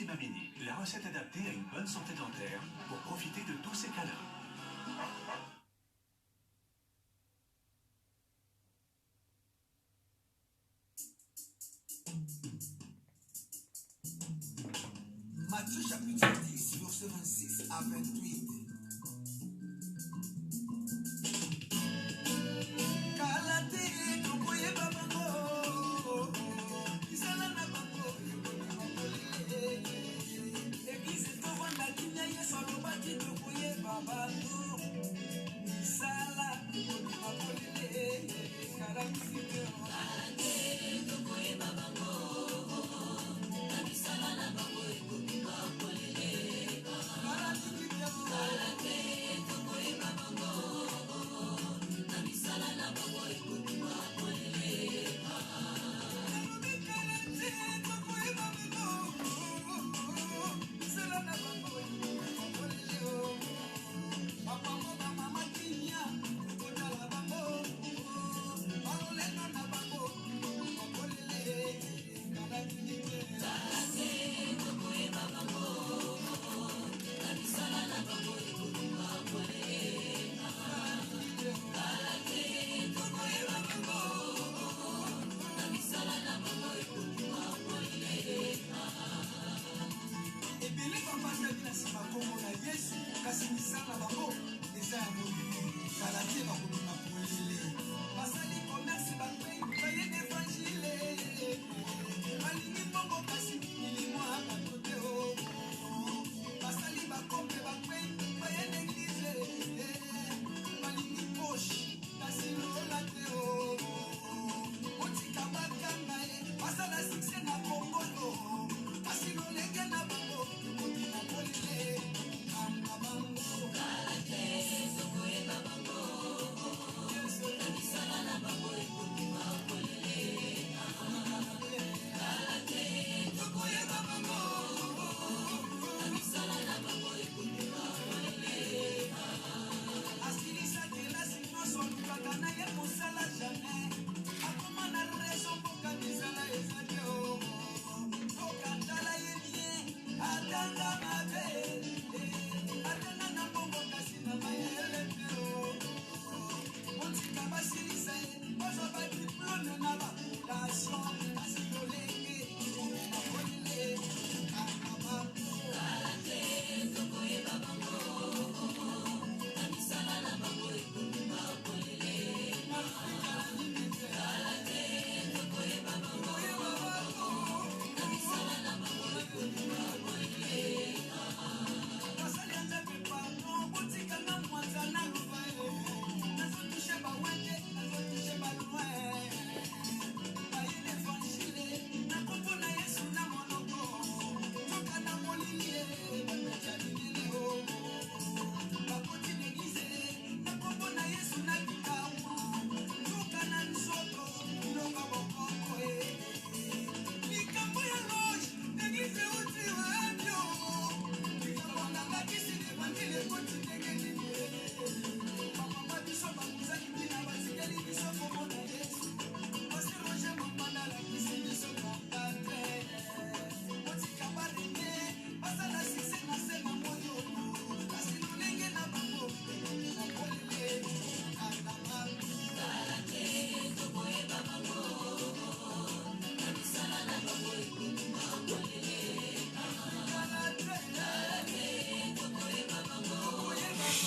Mamini, la recette adaptée à une bonne santé dentaire pour profiter de tous ces câlins. Matthieu chapitre 10, verset 26 à 28.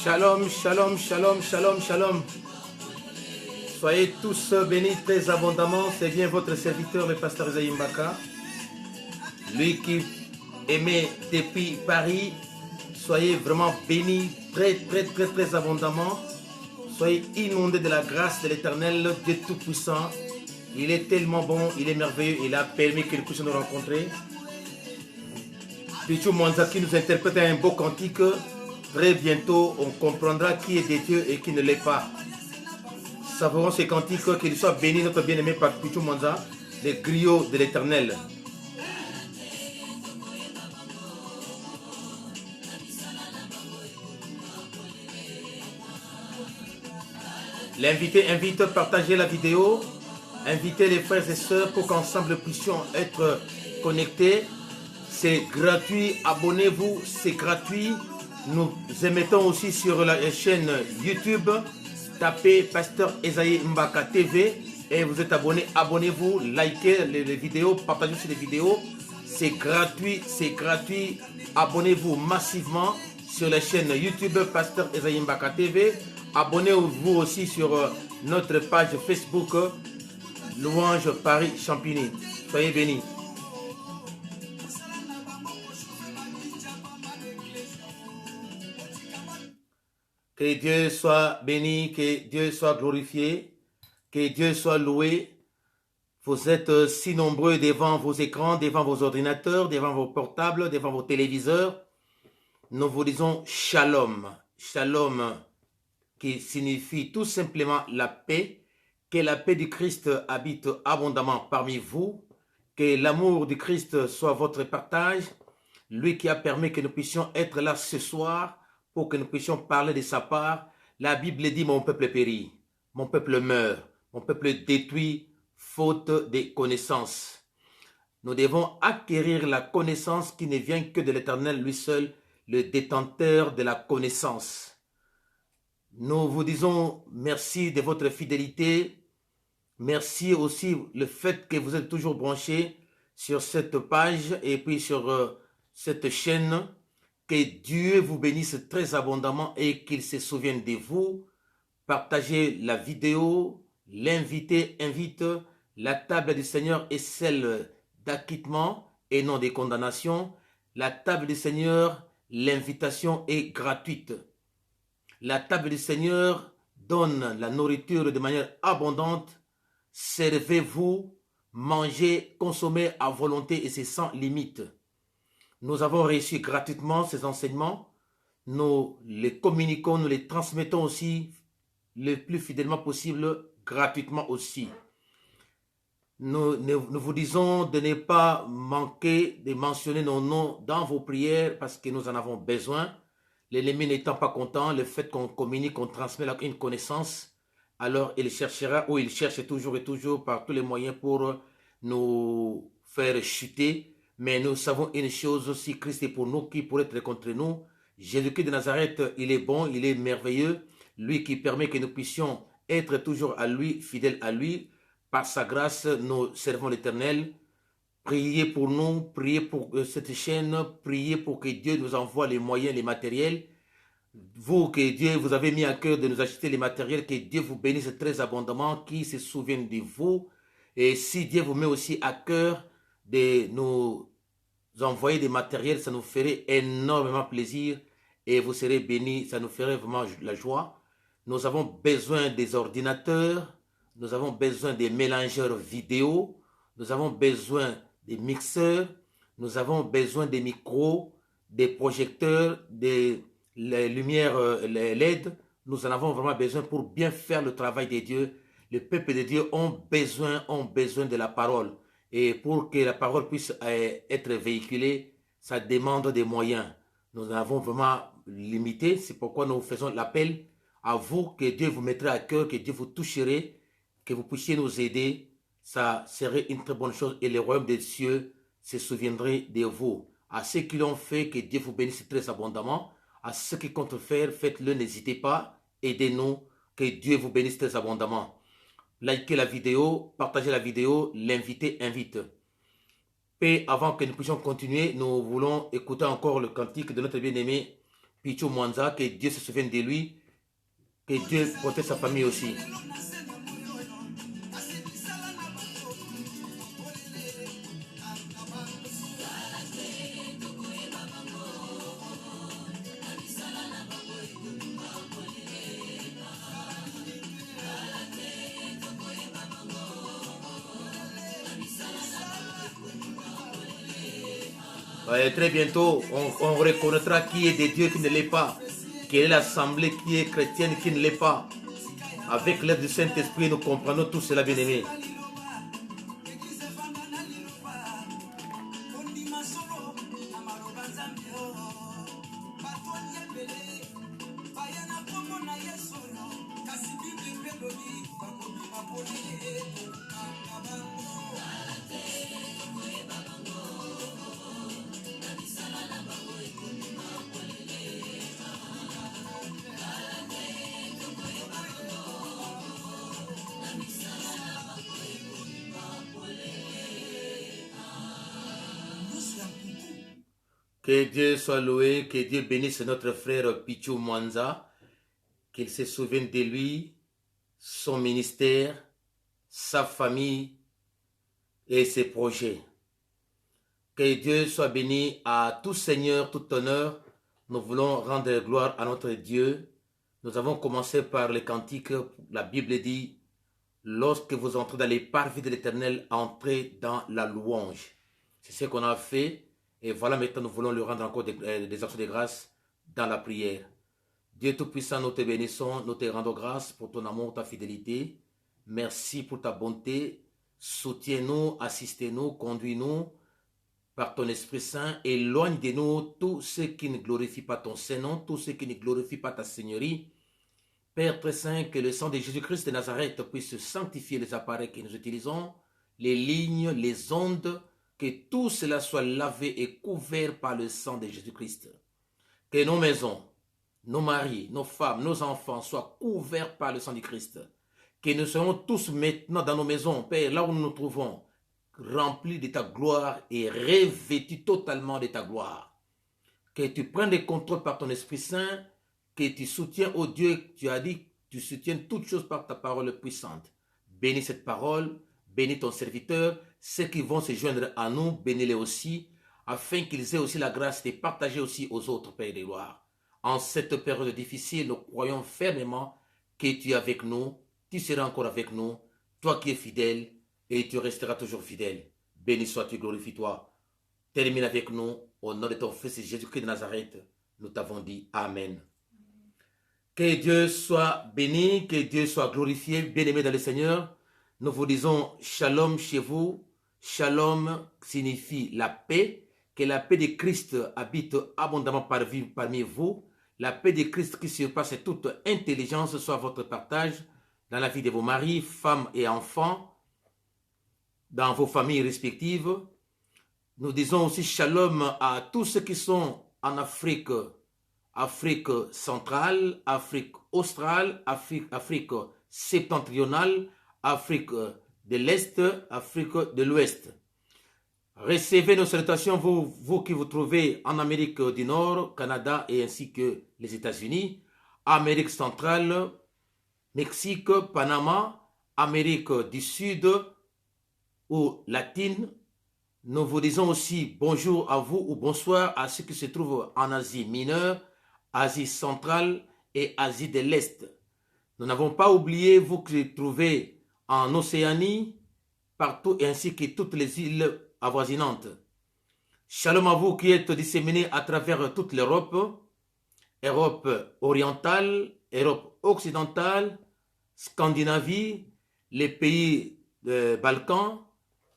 Shalom, shalom, shalom, shalom, shalom. Soyez tous bénis très abondamment. C'est bien votre serviteur, le pasteur Isaïe Mbaka. Lui qui aimait depuis Paris. Soyez vraiment bénis très, très, très, très abondamment. Soyez inondés de la grâce de l'Éternel, Dieu Tout-Puissant. Il est tellement bon, il est merveilleux. Il a permis que nous puissions nous rencontrer. Pichou Mwanzaki nous interprète un beau cantique. Très bientôt, on comprendra qui est de Dieu et qui ne l'est pas. Savourons ces cantiques, qu'il soit béni notre bien-aimé par Pichou Mwanza, les griots de l'Éternel. L'invité invite à partager la vidéo, inviter les frères et sœurs pour qu'ensemble puissions être connectés. C'est gratuit, abonnez-vous, c'est gratuit. Nous émettons aussi sur la chaîne YouTube. Tapez Pasteur Esaïe Mbaka TV et vous êtes abonné. Abonnez-vous, likez les vidéos, partagez aussi les vidéos. C'est gratuit. Abonnez-vous massivement sur la chaîne YouTube Pasteur Esaïe Mbaka TV. Abonnez-vous aussi sur notre page Facebook Louange Paris Champigny. Soyez bénis. Que Dieu soit béni, que Dieu soit glorifié, que Dieu soit loué. Vous êtes si nombreux devant vos écrans, devant vos ordinateurs, devant vos portables, devant vos téléviseurs. Nous vous disons Shalom. Shalom qui signifie tout simplement la paix. Que la paix du Christ habite abondamment parmi vous. Que l'amour du Christ soit votre partage. Lui qui a permis que nous puissions être là ce soir pour que nous puissions parler de sa part. La Bible dit, mon peuple périt, mon peuple meurt, mon peuple détruit, faute de connaissances. Nous devons acquérir la connaissance qui ne vient que de l'Éternel, lui seul, le détenteur de la connaissance. Nous vous disons merci de votre fidélité. Merci aussi le fait que vous êtes toujours branchés sur cette page et puis sur cette chaîne. Que Dieu vous bénisse très abondamment et qu'il se souvienne de vous. Partagez la vidéo, l'invité invite. La table du Seigneur est celle d'acquittement et non de condamnation. La table du Seigneur, l'invitation est gratuite. La table du Seigneur donne la nourriture de manière abondante. Servez-vous, mangez, consommez à volonté et c'est sans limite. Nous avons reçu gratuitement ces enseignements. Nous les communiquons, nous les transmettons aussi le plus fidèlement possible, gratuitement aussi. Nous vous disons de ne pas manquer de mentionner nos noms dans vos prières parce que nous en avons besoin. L'ennemi n'étant pas content, le fait qu'on communique, qu'on transmet une connaissance, alors il cherchera, ou il cherche toujours et toujours par tous les moyens pour nous faire chuter. Mais nous savons une chose, si Christ est pour nous, qui pourrait être contre nous? Jésus-Christ de Nazareth, il est bon, il est merveilleux. Lui qui permet que nous puissions être toujours à lui, fidèles à lui. Par sa grâce, nous servons l'Éternel. Priez pour nous, priez pour cette chaîne, priez pour que Dieu nous envoie les moyens, les matériels. Vous, que Dieu vous avez mis à cœur de nous acheter les matériels, que Dieu vous bénisse très abondamment, qui se souvienne de vous. Et si Dieu vous met aussi à cœur de nous envoyer des matériels, ça nous ferait énormément plaisir et vous serez bénis, ça nous ferait vraiment la joie. Nous avons besoin des ordinateurs, nous avons besoin des mélangeurs vidéo, nous avons besoin des mixeurs, nous avons besoin des micros, des projecteurs, des lumières LED. Nous en avons vraiment besoin pour bien faire le travail de Dieu. Le peuple de Dieu ont besoin de la parole. Et pour que la parole puisse être véhiculée, ça demande des moyens. Nous en avons vraiment limité. C'est pourquoi nous faisons l'appel à vous, que Dieu vous mettra à cœur, que Dieu vous toucherait, que vous puissiez nous aider. Ça serait une très bonne chose et le royaume des cieux se souviendrait de vous. À ceux qui l'ont fait, que Dieu vous bénisse très abondamment. À ceux qui comptent faire, faites-le, n'hésitez pas. Aidez-nous, que Dieu vous bénisse très abondamment. Likez la vidéo, partagez la vidéo, l'invité invite. Et avant que nous puissions continuer, nous voulons écouter encore le cantique de notre bien-aimé Pichou Mwanza, que Dieu se souvienne de lui, que Dieu protège sa famille aussi. Très bientôt, on reconnaîtra qui est des dieux qui ne l'est pas, quelle est l'assemblée qui est chrétienne qui ne l'est pas. Avec l'aide du Saint-Esprit, nous comprenons tout cela, bien-aimés. Que Dieu soit loué, que Dieu bénisse notre frère Pichou Mwanza, qu'il se souvienne de lui, son ministère, sa famille et ses projets. Que Dieu soit béni à tout Seigneur, tout honneur. Nous voulons rendre gloire à notre Dieu. Nous avons commencé par les cantiques. La Bible dit, lorsque vous entrez dans les parvis de l'Éternel, entrez dans la louange. C'est ce qu'on a fait. Et voilà, maintenant, nous voulons lui rendre encore des actions de grâce dans la prière. Dieu Tout-Puissant, nous te bénissons, nous te rendons grâce pour ton amour, ta fidélité. Merci pour ta bonté. Soutiens-nous, assistez-nous, conduis-nous par ton Esprit Saint. Éloigne de nous tout ce qui ne glorifie pas ton Saint-Nom, tout ce qui ne glorifie pas ta Seigneurie. Père très saint, que le sang de Jésus-Christ de Nazareth puisse sanctifier les appareils que nous utilisons, les lignes, les ondes, que tout cela soit lavé et couvert par le sang de Jésus-Christ. Que nos maisons, nos maris, nos femmes, nos enfants soient couverts par le sang du Christ. Que nous soyons tous maintenant dans nos maisons, Père, là où nous nous trouvons, remplis de ta gloire et revêtus totalement de ta gloire. Que tu prennes le contrôle par ton Esprit Saint, que tu soutiens, oh Dieu, tu as dit, tu soutiens toutes choses par ta parole puissante. Bénis cette parole, bénis ton serviteur, ceux qui vont se joindre à nous, bénis-les aussi, afin qu'ils aient aussi la grâce de partager aussi aux autres, Père de gloire. En cette période difficile, nous croyons fermement que tu es avec nous, tu seras encore avec nous, toi qui es fidèle, et tu resteras toujours fidèle. Béni sois-tu, glorifie-toi. Termine avec nous, au nom de ton Fils Jésus-Christ de Nazareth, nous t'avons dit Amen. Que Dieu soit béni, que Dieu soit glorifié, bien-aimé dans le Seigneur. Nous vous disons shalom chez vous. Shalom signifie la paix. Que la paix de Christ habite abondamment parmi vous. La paix de Christ qui surpasse toute intelligence soit votre partage dans la vie de vos maris, femmes et enfants, dans vos familles respectives. Nous disons aussi shalom à tous ceux qui sont en Afrique, Afrique centrale, Afrique australe, Afrique septentrionale, Afrique de l'Est, Afrique de l'Ouest. Recevez nos salutations, vous qui vous trouvez en Amérique du Nord, Canada et ainsi que les États-Unis, Amérique centrale, Mexique, Panama, Amérique du Sud ou latine. Nous vous disons aussi bonjour à vous ou bonsoir à ceux qui se trouvent en Asie mineure, Asie centrale et Asie de l'Est. Nous n'avons pas oublié vous qui vous trouvez en Océanie, partout ainsi que toutes les îles avoisinantes. Shalom à vous qui êtes disséminés à travers toute l'Europe, Europe orientale, Europe occidentale, Scandinavie, les pays des Balkans,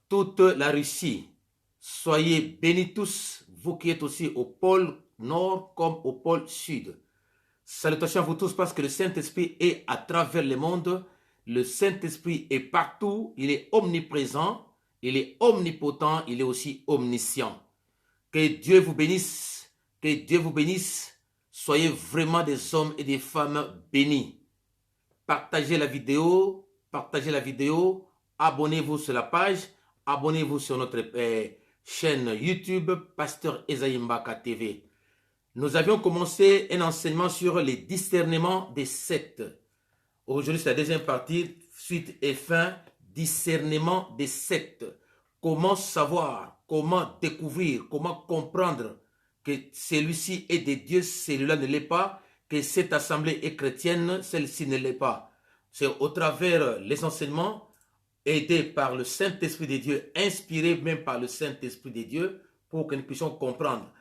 toute la Russie. Soyez bénis tous, vous qui êtes aussi au pôle nord comme au pôle sud. Salutations à vous tous parce que le Saint-Esprit est à travers le monde. Le Saint-Esprit est partout, il est omniprésent, il est omnipotent, il est aussi omniscient. Que Dieu vous bénisse, que Dieu vous bénisse. Soyez vraiment des hommes et des femmes bénis. Partagez la vidéo, abonnez-vous sur la page, abonnez-vous sur notre chaîne YouTube, Pasteur Esaïe Mbaka TV. Nous avions commencé un enseignement sur les discernements des sectes. Aujourd'hui, c'est la deuxième partie, suite et fin, discernement des sectes. Comment savoir, comment découvrir, comment comprendre que celui-ci est de Dieu, celui-là ne l'est pas, que cette assemblée est chrétienne, celle-ci ne l'est pas. C'est au travers les enseignements, aidés par le Saint-Esprit de Dieu, inspirés même par le Saint-Esprit de Dieu, pour que nous puissions comprendre.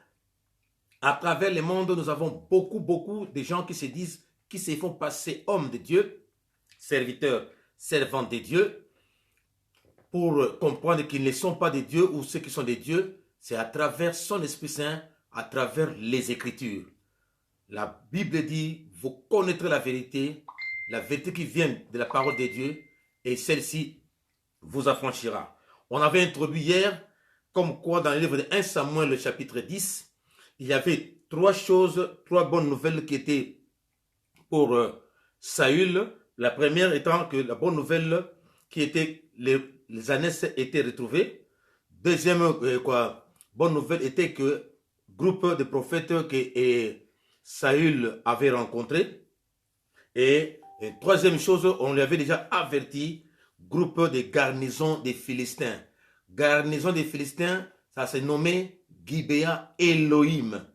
À travers le monde, nous avons beaucoup de gens qui se disent, qui se font passer hommes de Dieu, serviteurs, servants de Dieu, pour comprendre qu'ils ne sont pas de Dieu ou ceux qui sont de Dieu, c'est à travers son Esprit Saint, à travers les Écritures. La Bible dit, vous connaîtrez la vérité qui vient de la parole de Dieu, et celle-ci vous affranchira. On avait introduit hier, comme quoi dans le livre de 1 Samuel, le chapitre 10, il y avait trois bonnes nouvelles qui étaient pour Saül. La première étant que la bonne nouvelle qui était les ânesses étaient retrouvées. Deuxième bonne nouvelle était que groupe de prophètes que Saül avait rencontré. Et troisième chose, on lui avait déjà averti, groupe de garnison des Philistins. Garnison des Philistins, ça s'est nommé Gibéa Elohim.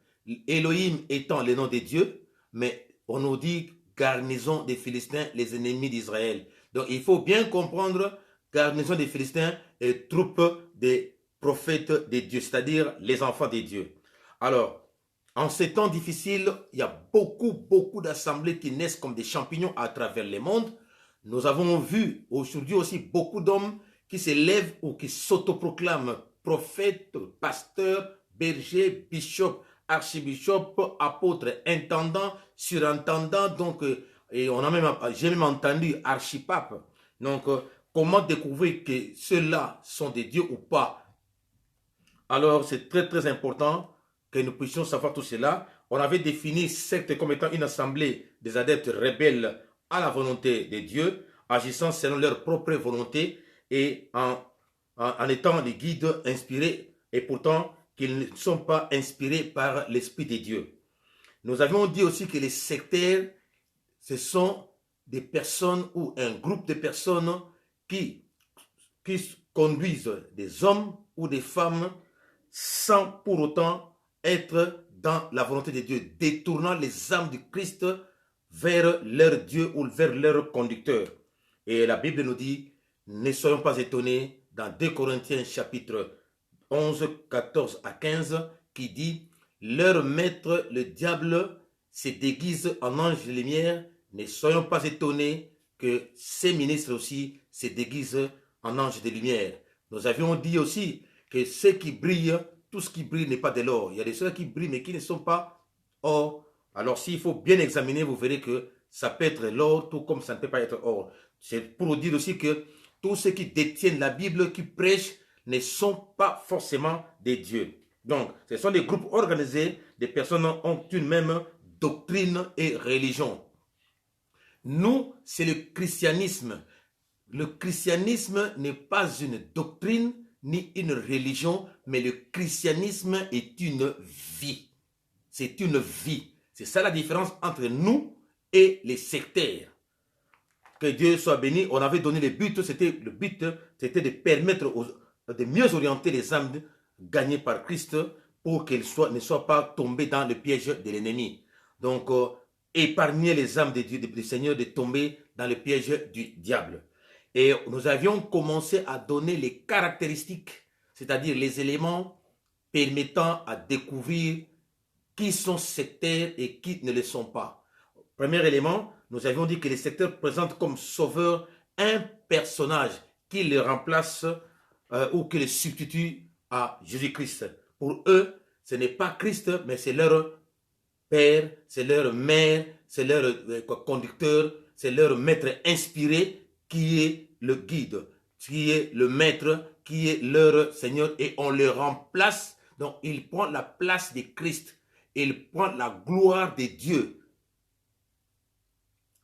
Elohim étant le nom de Dieu, mais on nous dit garnison des Philistins, les ennemis d'Israël. Donc il faut bien comprendre garnison des Philistins et troupe des prophètes de Dieu, c'est-à-dire les enfants de Dieu. Alors, en ces temps difficiles, il y a beaucoup d'assemblées qui naissent comme des champignons à travers le monde. Nous avons vu aujourd'hui aussi beaucoup d'hommes qui se lèvent ou qui s'autoproclament prophètes, pasteurs, bergers, bishops, archibishops, apôtres, intendants, surintendants. Donc, et j'ai même entendu archipape. Donc, comment découvrir que ceux-là sont des dieux ou pas? Alors, c'est très important que nous puissions savoir tout cela. On avait défini secte comme étant une assemblée des adeptes rebelles à la volonté de Dieu, agissant selon leur propre volonté et en étant des guides inspirés et pourtant qu'ils ne sont pas inspirés par l'Esprit de Dieu. Nous avions dit aussi que les sectaires, ce sont des personnes ou un groupe de personnes qui conduisent des hommes ou des femmes sans pour autant être dans la volonté de Dieu, détournant les âmes du Christ vers leur Dieu ou vers leur conducteur. Et la Bible nous dit, ne soyons pas étonnés, dans 2 Corinthiens chapitre 11, 14 à 15, qui dit, leur maître, le diable, se déguise en ange de lumière, ne soyons pas étonnés que ces ministres aussi se déguisent en ange de lumière. Nous avions dit aussi que ceux qui brillent, tout ce qui brille n'est pas de l'or. Il y a des choses qui brillent mais qui ne sont pas or. Alors s'il faut bien examiner, vous verrez que ça peut être l'or tout comme ça ne peut pas être or. C'est pour dire aussi que tous ceux qui détiennent la Bible, qui prêchent, ne sont pas forcément des dieux. Donc, ce sont des groupes organisés, des personnes ont une même doctrine et religion. Nous, c'est le christianisme. Le christianisme n'est pas une doctrine ni une religion, mais le christianisme est une vie. C'est une vie. C'est ça la différence entre nous et les sectaires. Que Dieu soit béni. On avait donné le but, c'était de permettre de mieux orienter les âmes gagnées par Christ pour qu'elles ne soient pas tombées dans le piège de l'ennemi. Donc, épargner les âmes de Dieu, du Seigneur de tomber dans le piège du diable. Et nous avions commencé à donner les caractéristiques, c'est-à-dire les éléments permettant à découvrir qui sont sectaires et qui ne le sont pas. Premier élément, nous avions dit que les sectaires présentent comme sauveur un personnage qui le remplace ou qui le substitue à Jésus-Christ. Pour eux, ce n'est pas Christ, mais c'est leur père, c'est leur mère, c'est leur conducteur, c'est leur maître inspiré qui est le guide, qui est le maître, qui est leur Seigneur, et on le remplace. Donc, il prend la place de Christ. Il prend la gloire de Dieu.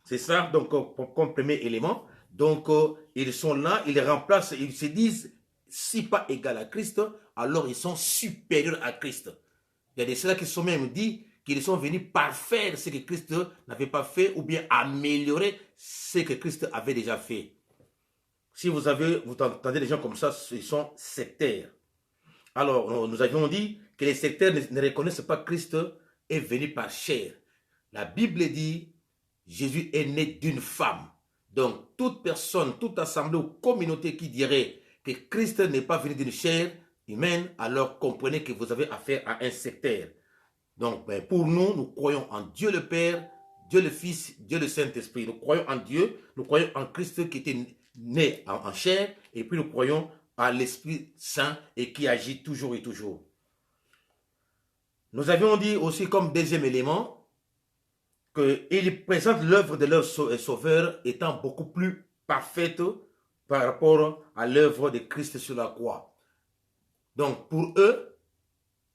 C'est ça, donc, comme premier élément. Donc, ils sont là, ils remplacent, ils se disent, si pas égal à Christ, alors ils sont supérieurs à Christ. Il y a des ceux qui sont même dit qu'ils sont venus parfaire ce que Christ n'avait pas fait ou bien améliorer ce que Christ avait déjà fait. Si vous entendez des gens comme ça, ils sont sectaires. Alors, nous avions dit que les sectaires ne reconnaissent pas Christ est venu par chair. La Bible dit, Jésus est né d'une femme. Donc, toute personne, toute assemblée ou communauté qui dirait que Christ n'est pas venu d'une chair humaine, alors comprenez que vous avez affaire à un sectaire. Donc, pour nous, nous croyons en Dieu le Père, Dieu le Fils, Dieu le Saint-Esprit. Nous croyons en Dieu, nous croyons en Christ qui était né en chair, et puis nous croyons à l'Esprit Saint et qui agit toujours et toujours. Nous avions dit aussi comme deuxième élément qu'ils présentent l'œuvre de leur sauveur étant beaucoup plus parfaite par rapport à l'œuvre de Christ sur la croix. Donc pour eux,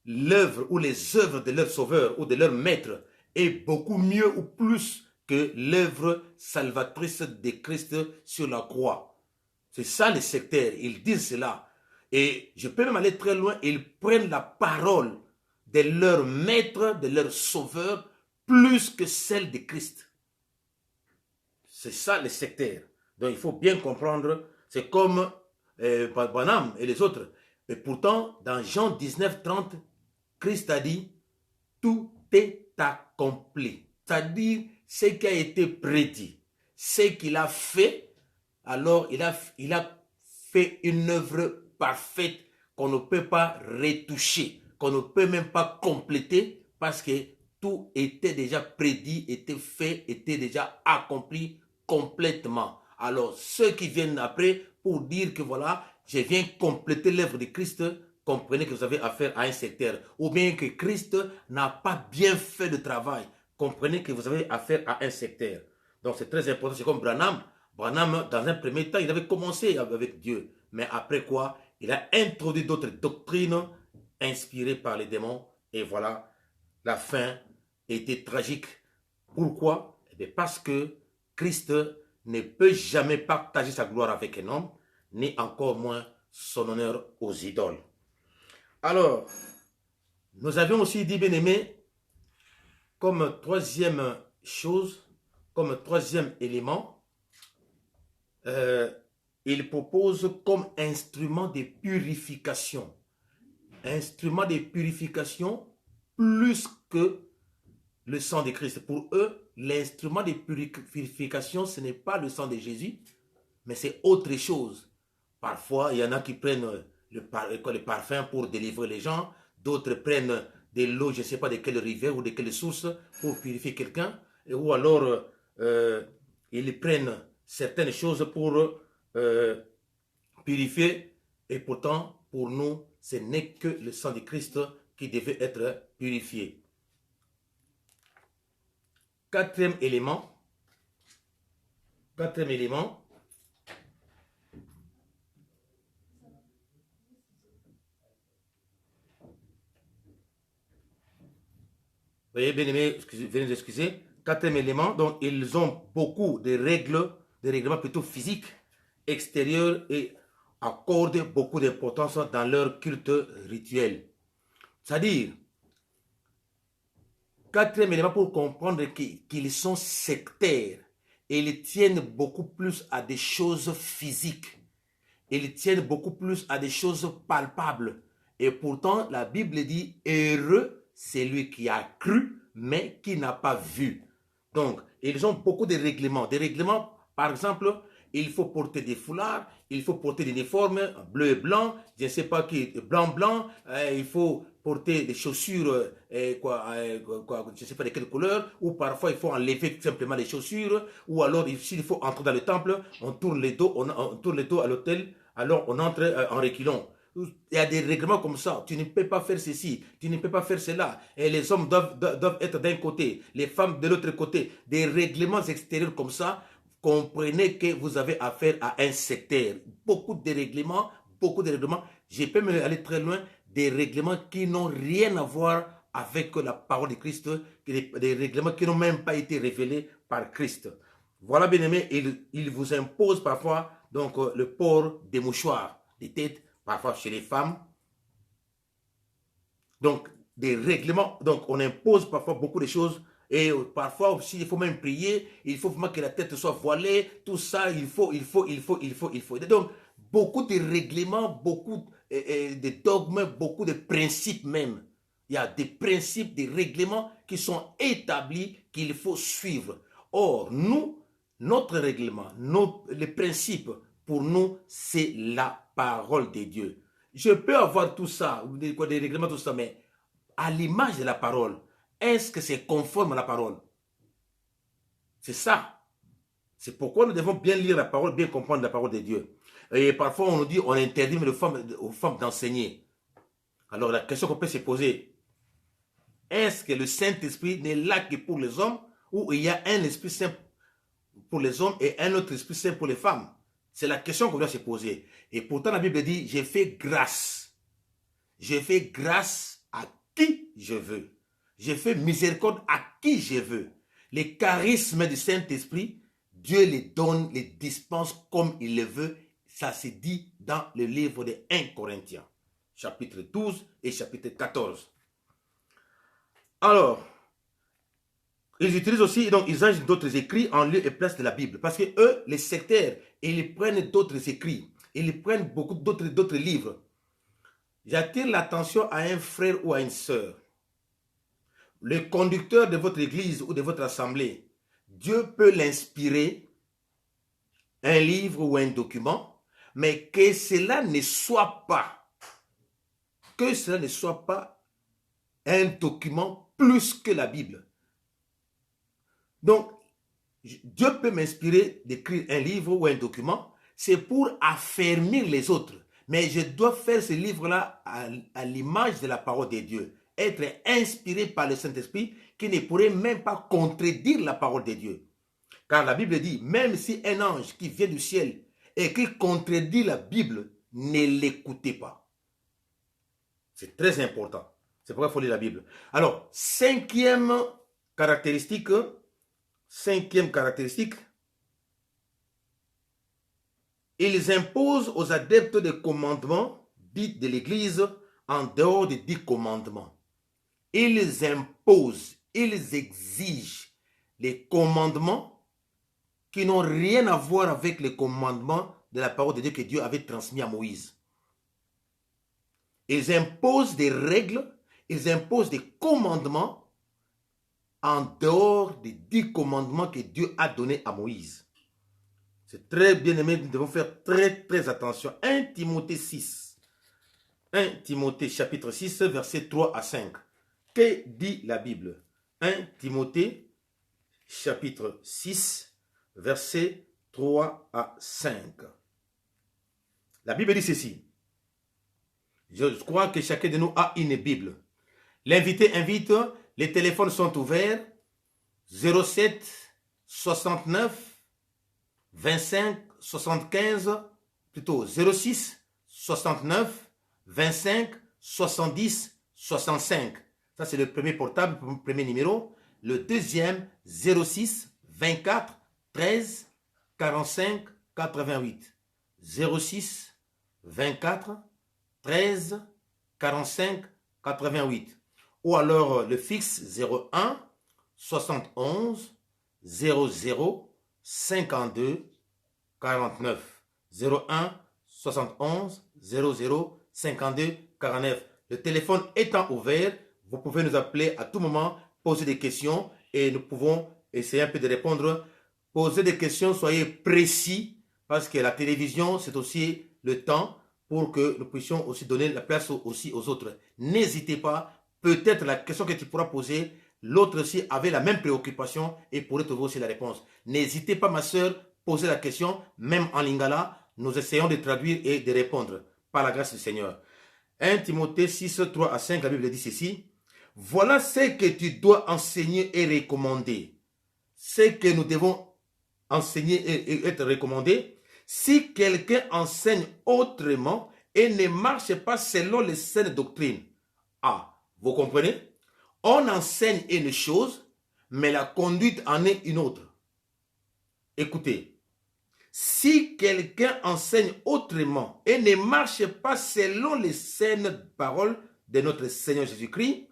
l'œuvre ou les œuvres de leur sauveur ou de leur maître est beaucoup mieux ou plus que l'œuvre salvatrice de Christ sur la croix. C'est ça les sectaires, ils disent cela. Et je peux même aller très loin, ils prennent la parole de leur maître, de leur sauveur, plus que celle de Christ. C'est ça les sectaires. Donc il faut bien comprendre, c'est comme Branham et les autres. Et pourtant, dans Jean 19, 30, Christ a dit, tout est accompli. C'est-à-dire, ce qui a été prédit, ce qu'il a fait, alors il a fait une œuvre parfaite qu'on ne peut pas retoucher, qu'on ne peut même pas compléter parce que tout était déjà prédit, était fait, était déjà accompli complètement. Alors, ceux qui viennent après pour dire que voilà, je viens compléter l'œuvre de Christ, comprenez que vous avez affaire à un sectaire. Ou bien que Christ n'a pas bien fait le travail, comprenez que vous avez affaire à un sectaire. Donc, c'est très important. C'est comme Branham. Branham, dans un premier temps, il avait commencé avec Dieu. Mais après quoi, il a introduit d'autres doctrines inspirées par les démons. Et voilà, la fin était tragique. Pourquoi? Parce que Christ ne peut jamais partager sa gloire avec un homme, ni encore moins son honneur aux idoles. Alors, nous avions aussi dit, bien aimé, comme troisième chose, comme troisième élément, il propose comme instrument de purification. Instrument de purification plus que le sang de Christ. Pour eux, l'instrument de purification, ce n'est pas le sang de Jésus, mais c'est autre chose. Parfois, il y en a qui prennent le parfum pour délivrer les gens, d'autres prennent de l'eau, je ne sais pas de quelle rivière ou de quelle source pour purifier quelqu'un, ou alors ils prennent certaines choses pour purifier, et pourtant, pour nous, ce n'est que le sang de Christ qui devait être purifié. Quatrième élément, veuillez bien aimer, veuillez nous excuser. Quatrième élément, donc ils ont beaucoup de règles, des règlements plutôt physiques, extérieurs et accordent beaucoup d'importance dans leur culte rituel. C'est-à-dire, quatrième élément pour comprendre qu'ils sont sectaires, et ils tiennent beaucoup plus à des choses physiques. Ils tiennent beaucoup plus à des choses palpables. Et pourtant, la Bible dit, heureux, c'est lui qui a cru, mais qui n'a pas vu. Donc, ils ont beaucoup de règlements. Des règlements, par exemple, il faut porter des foulards, il faut porter des uniformes bleu et blanc, je ne sais pas qui, blanc, il faut porter des chaussures, je ne sais pas de quelle couleur, ou parfois il faut enlever tout simplement les chaussures, ou alors s'il faut entrer dans le temple, on tourne les dos, on tourne les dos à l'autel, alors on entre en reculant. Il y a des règlements comme ça. Tu ne peux pas faire ceci, tu ne peux pas faire cela. Et les hommes doivent être d'un côté, les femmes de l'autre côté. Des règlements extérieurs comme ça, comprenez que vous avez affaire à un sectaire. Beaucoup de règlements. Je peux même aller très loin, des règlements qui n'ont rien à voir avec la parole de Christ, des règlements qui n'ont même pas été révélés par Christ. Voilà, bien aimé, il vous impose parfois donc, le port des mouchoirs, des têtes, parfois chez les femmes. Donc, des règlements. Donc, on impose parfois beaucoup de choses. Et parfois aussi, il faut même prier. Il faut vraiment que la tête soit voilée. Tout ça, il faut. Donc, beaucoup de règlements, beaucoup de dogmes, beaucoup de principes même. Il y a des principes, des règlements qui sont établis qu'il faut suivre. Or, nous, notre règlement, les principes, pour nous, c'est la parole de Dieu. Je peux avoir tout ça, des règlements, tout ça, mais à l'image de la parole, est-ce que c'est conforme à la parole? C'est ça. C'est pourquoi nous devons bien lire la parole, bien comprendre la parole de Dieu. Et parfois, on nous dit, on interdit aux femmes d'enseigner. Alors, la question qu'on peut se poser, est-ce que le Saint-Esprit n'est là que pour les hommes, ou il y a un Esprit Saint pour les hommes et un autre Esprit Saint pour les femmes? C'est la question qu'on doit se poser. Et pourtant, la Bible dit, je fais grâce. Je fais grâce à qui je veux. Je fais miséricorde à qui je veux. Les charismes du Saint-Esprit, Dieu les donne, les dispense comme il le veut. Ça se dit dans le livre de 1 Corinthiens, chapitre 12 et chapitre 14. Alors, ils utilisent aussi, donc, ils usagent d'autres écrits en lieu et place de la Bible. Parce que eux, les sectaires, ils prennent d'autres écrits. Ils prennent beaucoup d'autres livres. J'attire l'attention à un frère ou à une sœur. Le conducteur de votre église ou de votre assemblée, Dieu peut l'inspirer, un livre ou un document, mais que cela ne soit pas un document plus que la Bible. Donc, Dieu peut m'inspirer d'écrire un livre ou un document, c'est pour affermir les autres. Mais je dois faire ce livre-là à l'image de la parole de Dieu. Être inspiré par le Saint-Esprit qui ne pourrait même pas contredire la parole de Dieu. Car la Bible dit, même si un ange qui vient du ciel et qui contredit la Bible, ne l'écoutez pas. C'est très important. C'est pourquoi il faut lire la Bible. Alors, cinquième caractéristique, ils imposent aux adeptes des commandements dits de l'Église en dehors des 10 commandements. Ils imposent, ils exigent les commandements qui n'ont rien à voir avec les commandements de la parole de Dieu que Dieu avait transmis à Moïse. Ils imposent des règles, ils imposent des commandements en dehors des 10 commandements que Dieu a donnés à Moïse. C'est très bien aimé, nous devons faire très attention. 1 Timothée 6. 1 Timothée chapitre 6, versets 3 à 5. Que dit la Bible? 1 Timothée chapitre 6, versets 3 à 5. La Bible dit ceci. Je crois que chacun de nous a une Bible. L'invité invite, les téléphones sont ouverts. 07 69 25 75, plutôt 06 69 25 70 65. Ça, c'est le premier portable, le premier numéro. Le deuxième, 06 24 13 45 88. 06 24 13 45 88. Ou alors le fixe 01 71 00 52 49. 01 71 00 52 49. Le téléphone étant ouvert, vous pouvez nous appeler à tout moment, poser des questions et nous pouvons essayer un peu de répondre. Posez des questions, soyez précis parce que la télévision, c'est aussi le temps pour que nous puissions aussi donner la place aussi aux autres. N'hésitez pas, peut-être la question que tu pourras poser, l'autre aussi avait la même préoccupation et pourrait trouver aussi la réponse. N'hésitez pas, ma soeur, posez la question, même en lingala, nous essayons de traduire et de répondre par la grâce du Seigneur. 1 Timothée 6, 3 à 5, la Bible dit ceci. Voilà ce que tu dois enseigner et recommander. Ce que nous devons enseigner et être recommandé. Si quelqu'un enseigne autrement et ne marche pas selon les saines doctrines. Ah, vous comprenez? On enseigne une chose, mais la conduite en est une autre. Écoutez, si quelqu'un enseigne autrement et ne marche pas selon les saines paroles de notre Seigneur Jésus-Christ,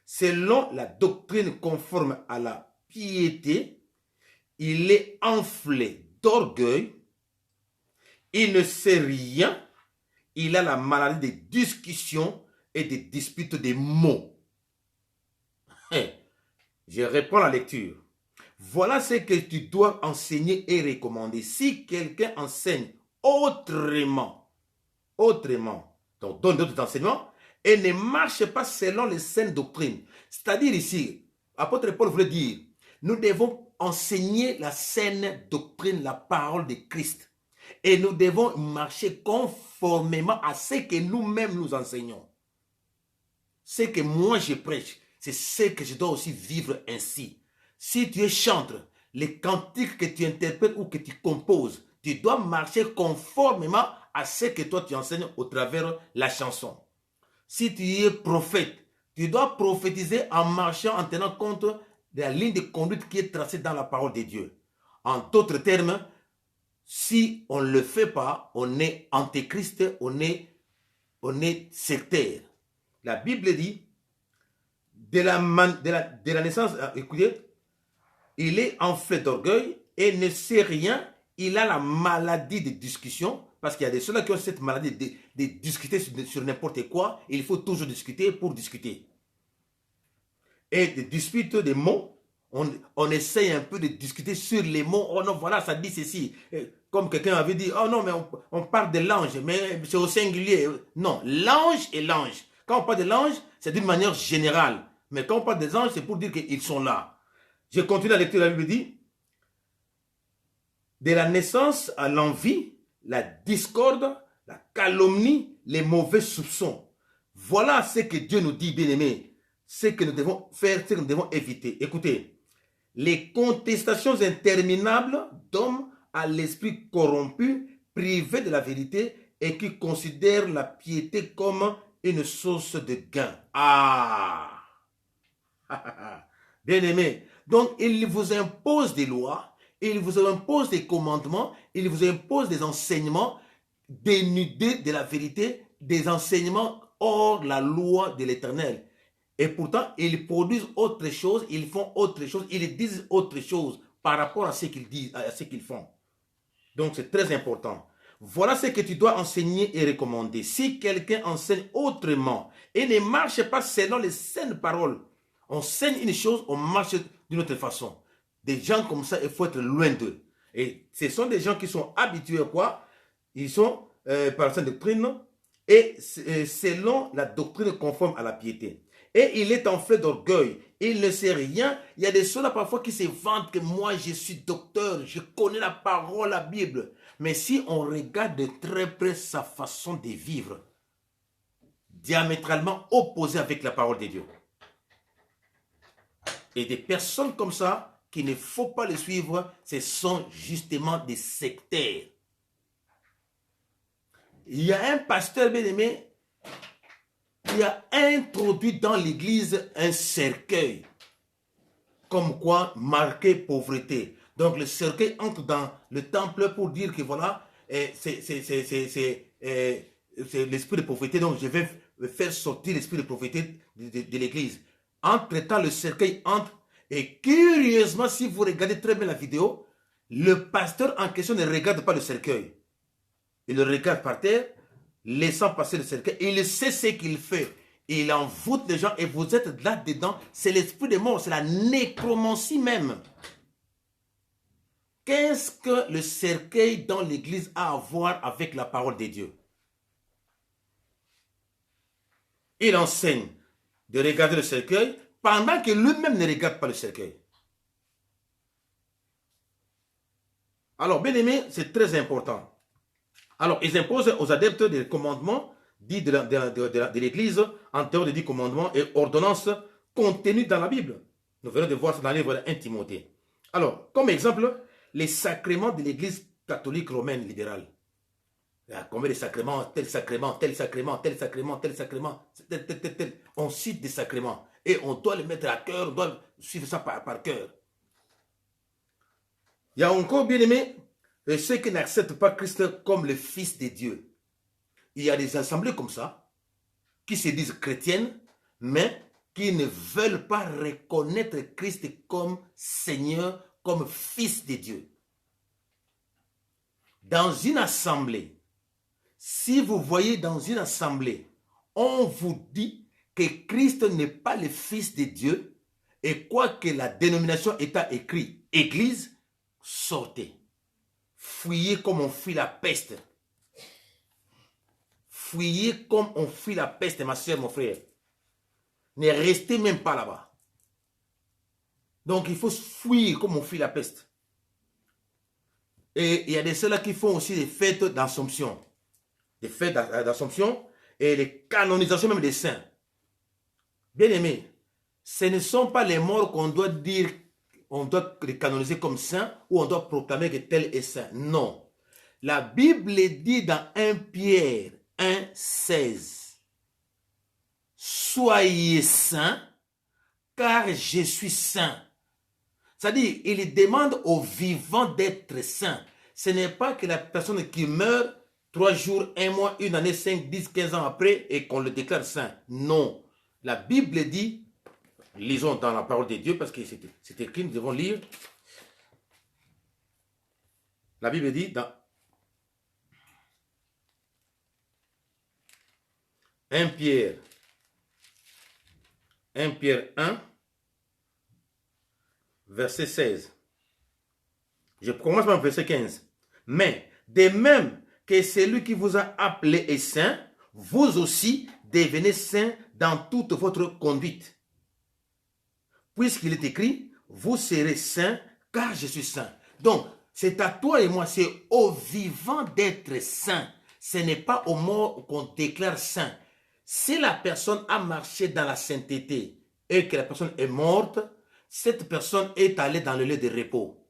selon la doctrine conforme à la piété, il est enflé d'orgueil, il ne sait rien, il a la maladie des discussions et des disputes des mots. Je reprends la lecture. Voilà ce que tu dois enseigner et recommander. Si quelqu'un enseigne autrement, donc donne d'autres enseignements, et ne marche pas selon les saines doctrines. C'est-à-dire ici, apôtre Paul voulait dire, nous devons enseigner la saine doctrine, la parole de Christ. Et nous devons marcher conformément à ce que nous-mêmes nous enseignons. Ce que moi je prêche, c'est ce que je dois aussi vivre ainsi. Si tu es chanteur, les cantiques que tu interprètes ou que tu composes, tu dois marcher conformément à ce que toi tu enseignes au travers la chanson. Si tu es prophète, tu dois prophétiser en marchant, en tenant compte de la ligne de conduite qui est tracée dans la parole de Dieu. En d'autres termes, si on ne le fait pas, on est antéchrist, on est sectaire. La Bible dit, de la naissance, écoutez, il est enflé d'orgueil et ne sait rien. Il a la maladie de discussion, parce qu'il y a des ceux-là qui ont cette maladie de discuter sur n'importe quoi. Il faut toujours discuter pour discuter. Et des disputes des mots, on essaye un peu de discuter sur les mots. Oh non, voilà, ça dit ceci. Comme quelqu'un avait dit, oh non, mais on parle de l'ange, mais c'est au singulier. Non, l'ange est l'ange. Quand on parle de l'ange, c'est d'une manière générale. Mais quand on parle des anges, c'est pour dire qu'ils sont là. Je continue la lecture, la Bible dit, de la naissance à l'envie, la discorde, la calomnie, les mauvais soupçons. Voilà ce que Dieu nous dit, bien-aimés. Ce que nous devons faire, ce que nous devons éviter. Écoutez, les contestations interminables d'hommes à l'esprit corrompu, privés de la vérité et qui considèrent la piété comme une source de gain. Ah! Bien-aimés, donc il vous impose des lois, il vous impose des commandements, il vous impose des enseignements dénudés de la vérité, des enseignements hors la loi de l'Éternel. Et pourtant, ils produisent autre chose, ils font autre chose, ils disent autre chose par rapport à ce qu'ils disent, à ce qu'ils font. Donc, c'est très important. Voilà ce que tu dois enseigner et recommander. Si quelqu'un enseigne autrement et ne marche pas selon les saines paroles, on enseigne une chose, on marche d'une autre façon. Des gens comme ça, il faut être loin d'eux. Et ce sont des gens qui sont habitués à quoi? Ils sont par sa doctrine et selon la doctrine conforme à la piété. Et il est enflé d'orgueil. Il ne sait rien. Il y a des ceux-là parfois qui se vantent que moi je suis docteur, je connais la parole, la Bible. Mais si on regarde de très près sa façon de vivre, diamétralement opposée avec la parole de Dieu. Et des personnes comme ça, qu'il ne faut pas les suivre, ce sont justement des sectaires. Il y a un pasteur bien-aimé qui a introduit dans l'église un cercueil, comme quoi marqué pauvreté. Donc le cercueil entre dans le temple pour dire que voilà, c'est l'esprit de pauvreté, donc je vais faire sortir l'esprit de pauvreté de l'église. Entre-temps, le cercueil entre, et curieusement, si vous regardez très bien la vidéo, le pasteur en question ne regarde pas le cercueil. Il le regarde par terre, laissant passer le cercueil. Il sait ce qu'il fait. Il envoûte les gens et vous êtes là-dedans. C'est l'esprit des morts, c'est la nécromancie même. Qu'est-ce que le cercueil dans l'église a à voir avec la parole de Dieu? Il enseigne de regarder le cercueil pendant que lui-même ne regarde pas le cercueil. Alors, bien aimé, c'est très important. Alors, ils imposent aux adeptes des commandements dits de l'Église en dehors des 10 commandements et ordonnances contenues dans la Bible. Nous venons de voir ça dans le livre de 1 Timothée. Alors, comme exemple, les sacrements de l'Église catholique romaine libérale. Il y a combien de sacrements, tel sacrement, tel sacrement, tel sacrement, tel sacrement, tel. On cite des sacrements et on doit les mettre à cœur, on doit suivre ça par cœur. Il y a encore, bien aimé, ceux qui n'acceptent pas Christ comme le Fils de Dieu. Il y a des assemblées comme ça, qui se disent chrétiennes, mais qui ne veulent pas reconnaître Christ comme Seigneur, comme Fils de Dieu. Dans une assemblée, si vous voyez dans une assemblée, on vous dit que Christ n'est pas le Fils de Dieu, et quoi que la dénomination étant écrit Église, sortez. Fuyez comme on fuit la peste. Fuyez comme on fuit la peste, ma soeur, mon frère. Ne restez même pas là-bas. Donc il faut fuir comme on fuit la peste. Et il y a des ceux-là qui font aussi des fêtes d'Assomption. Des fêtes d'Assomption et les canonisations même des saints. Bien aimés, ce ne sont pas les morts qu'on doit dire, on doit les canoniser comme saints ou on doit proclamer que tel est saint. Non. La Bible dit dans 1 Pierre 1,16. Soyez saints, car je suis saint. C'est-à-dire, il demande aux vivants d'être saints. Ce n'est pas que la personne qui meurt 3 jours, 1 mois, 1 année, 5, 10, 15 ans après et qu'on le déclare saint. Non. La Bible dit, Lisons dans la parole de Dieu parce que c'est écrit, nous devons lire. La Bible dit dans 1 Pierre 1, verset 16. Je commence par le verset 15. Mais de même que celui qui vous a appelé est saint, vous aussi devenez saints dans toute votre conduite. Puisqu'il est écrit, vous serez saints car je suis saint. Donc, c'est à toi et moi, c'est au vivant d'être saint. Ce n'est pas au mort qu'on déclare saint. Si la personne a marché dans la sainteté et que la personne est morte, cette personne est allée dans le lieu de repos.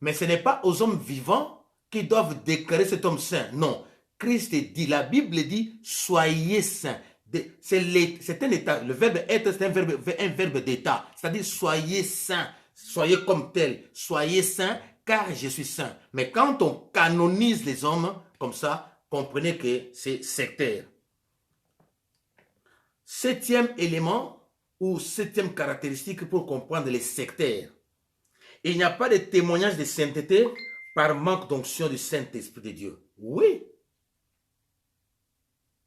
Mais ce n'est pas aux hommes vivants qui doivent déclarer cet homme saint. Non. Christ dit, la Bible dit, soyez saints. C'est un état. Le verbe être, c'est un verbe d'état. C'est-à-dire, soyez saints. Soyez comme tel. Soyez saints, car je suis saint. Mais quand on canonise les hommes comme ça, comprenez que c'est sectaire. Septième élément ou septième caractéristique pour comprendre les sectaires. Il n'y a pas de témoignage de sainteté par manque d'onction du Saint-Esprit de Dieu. Oui.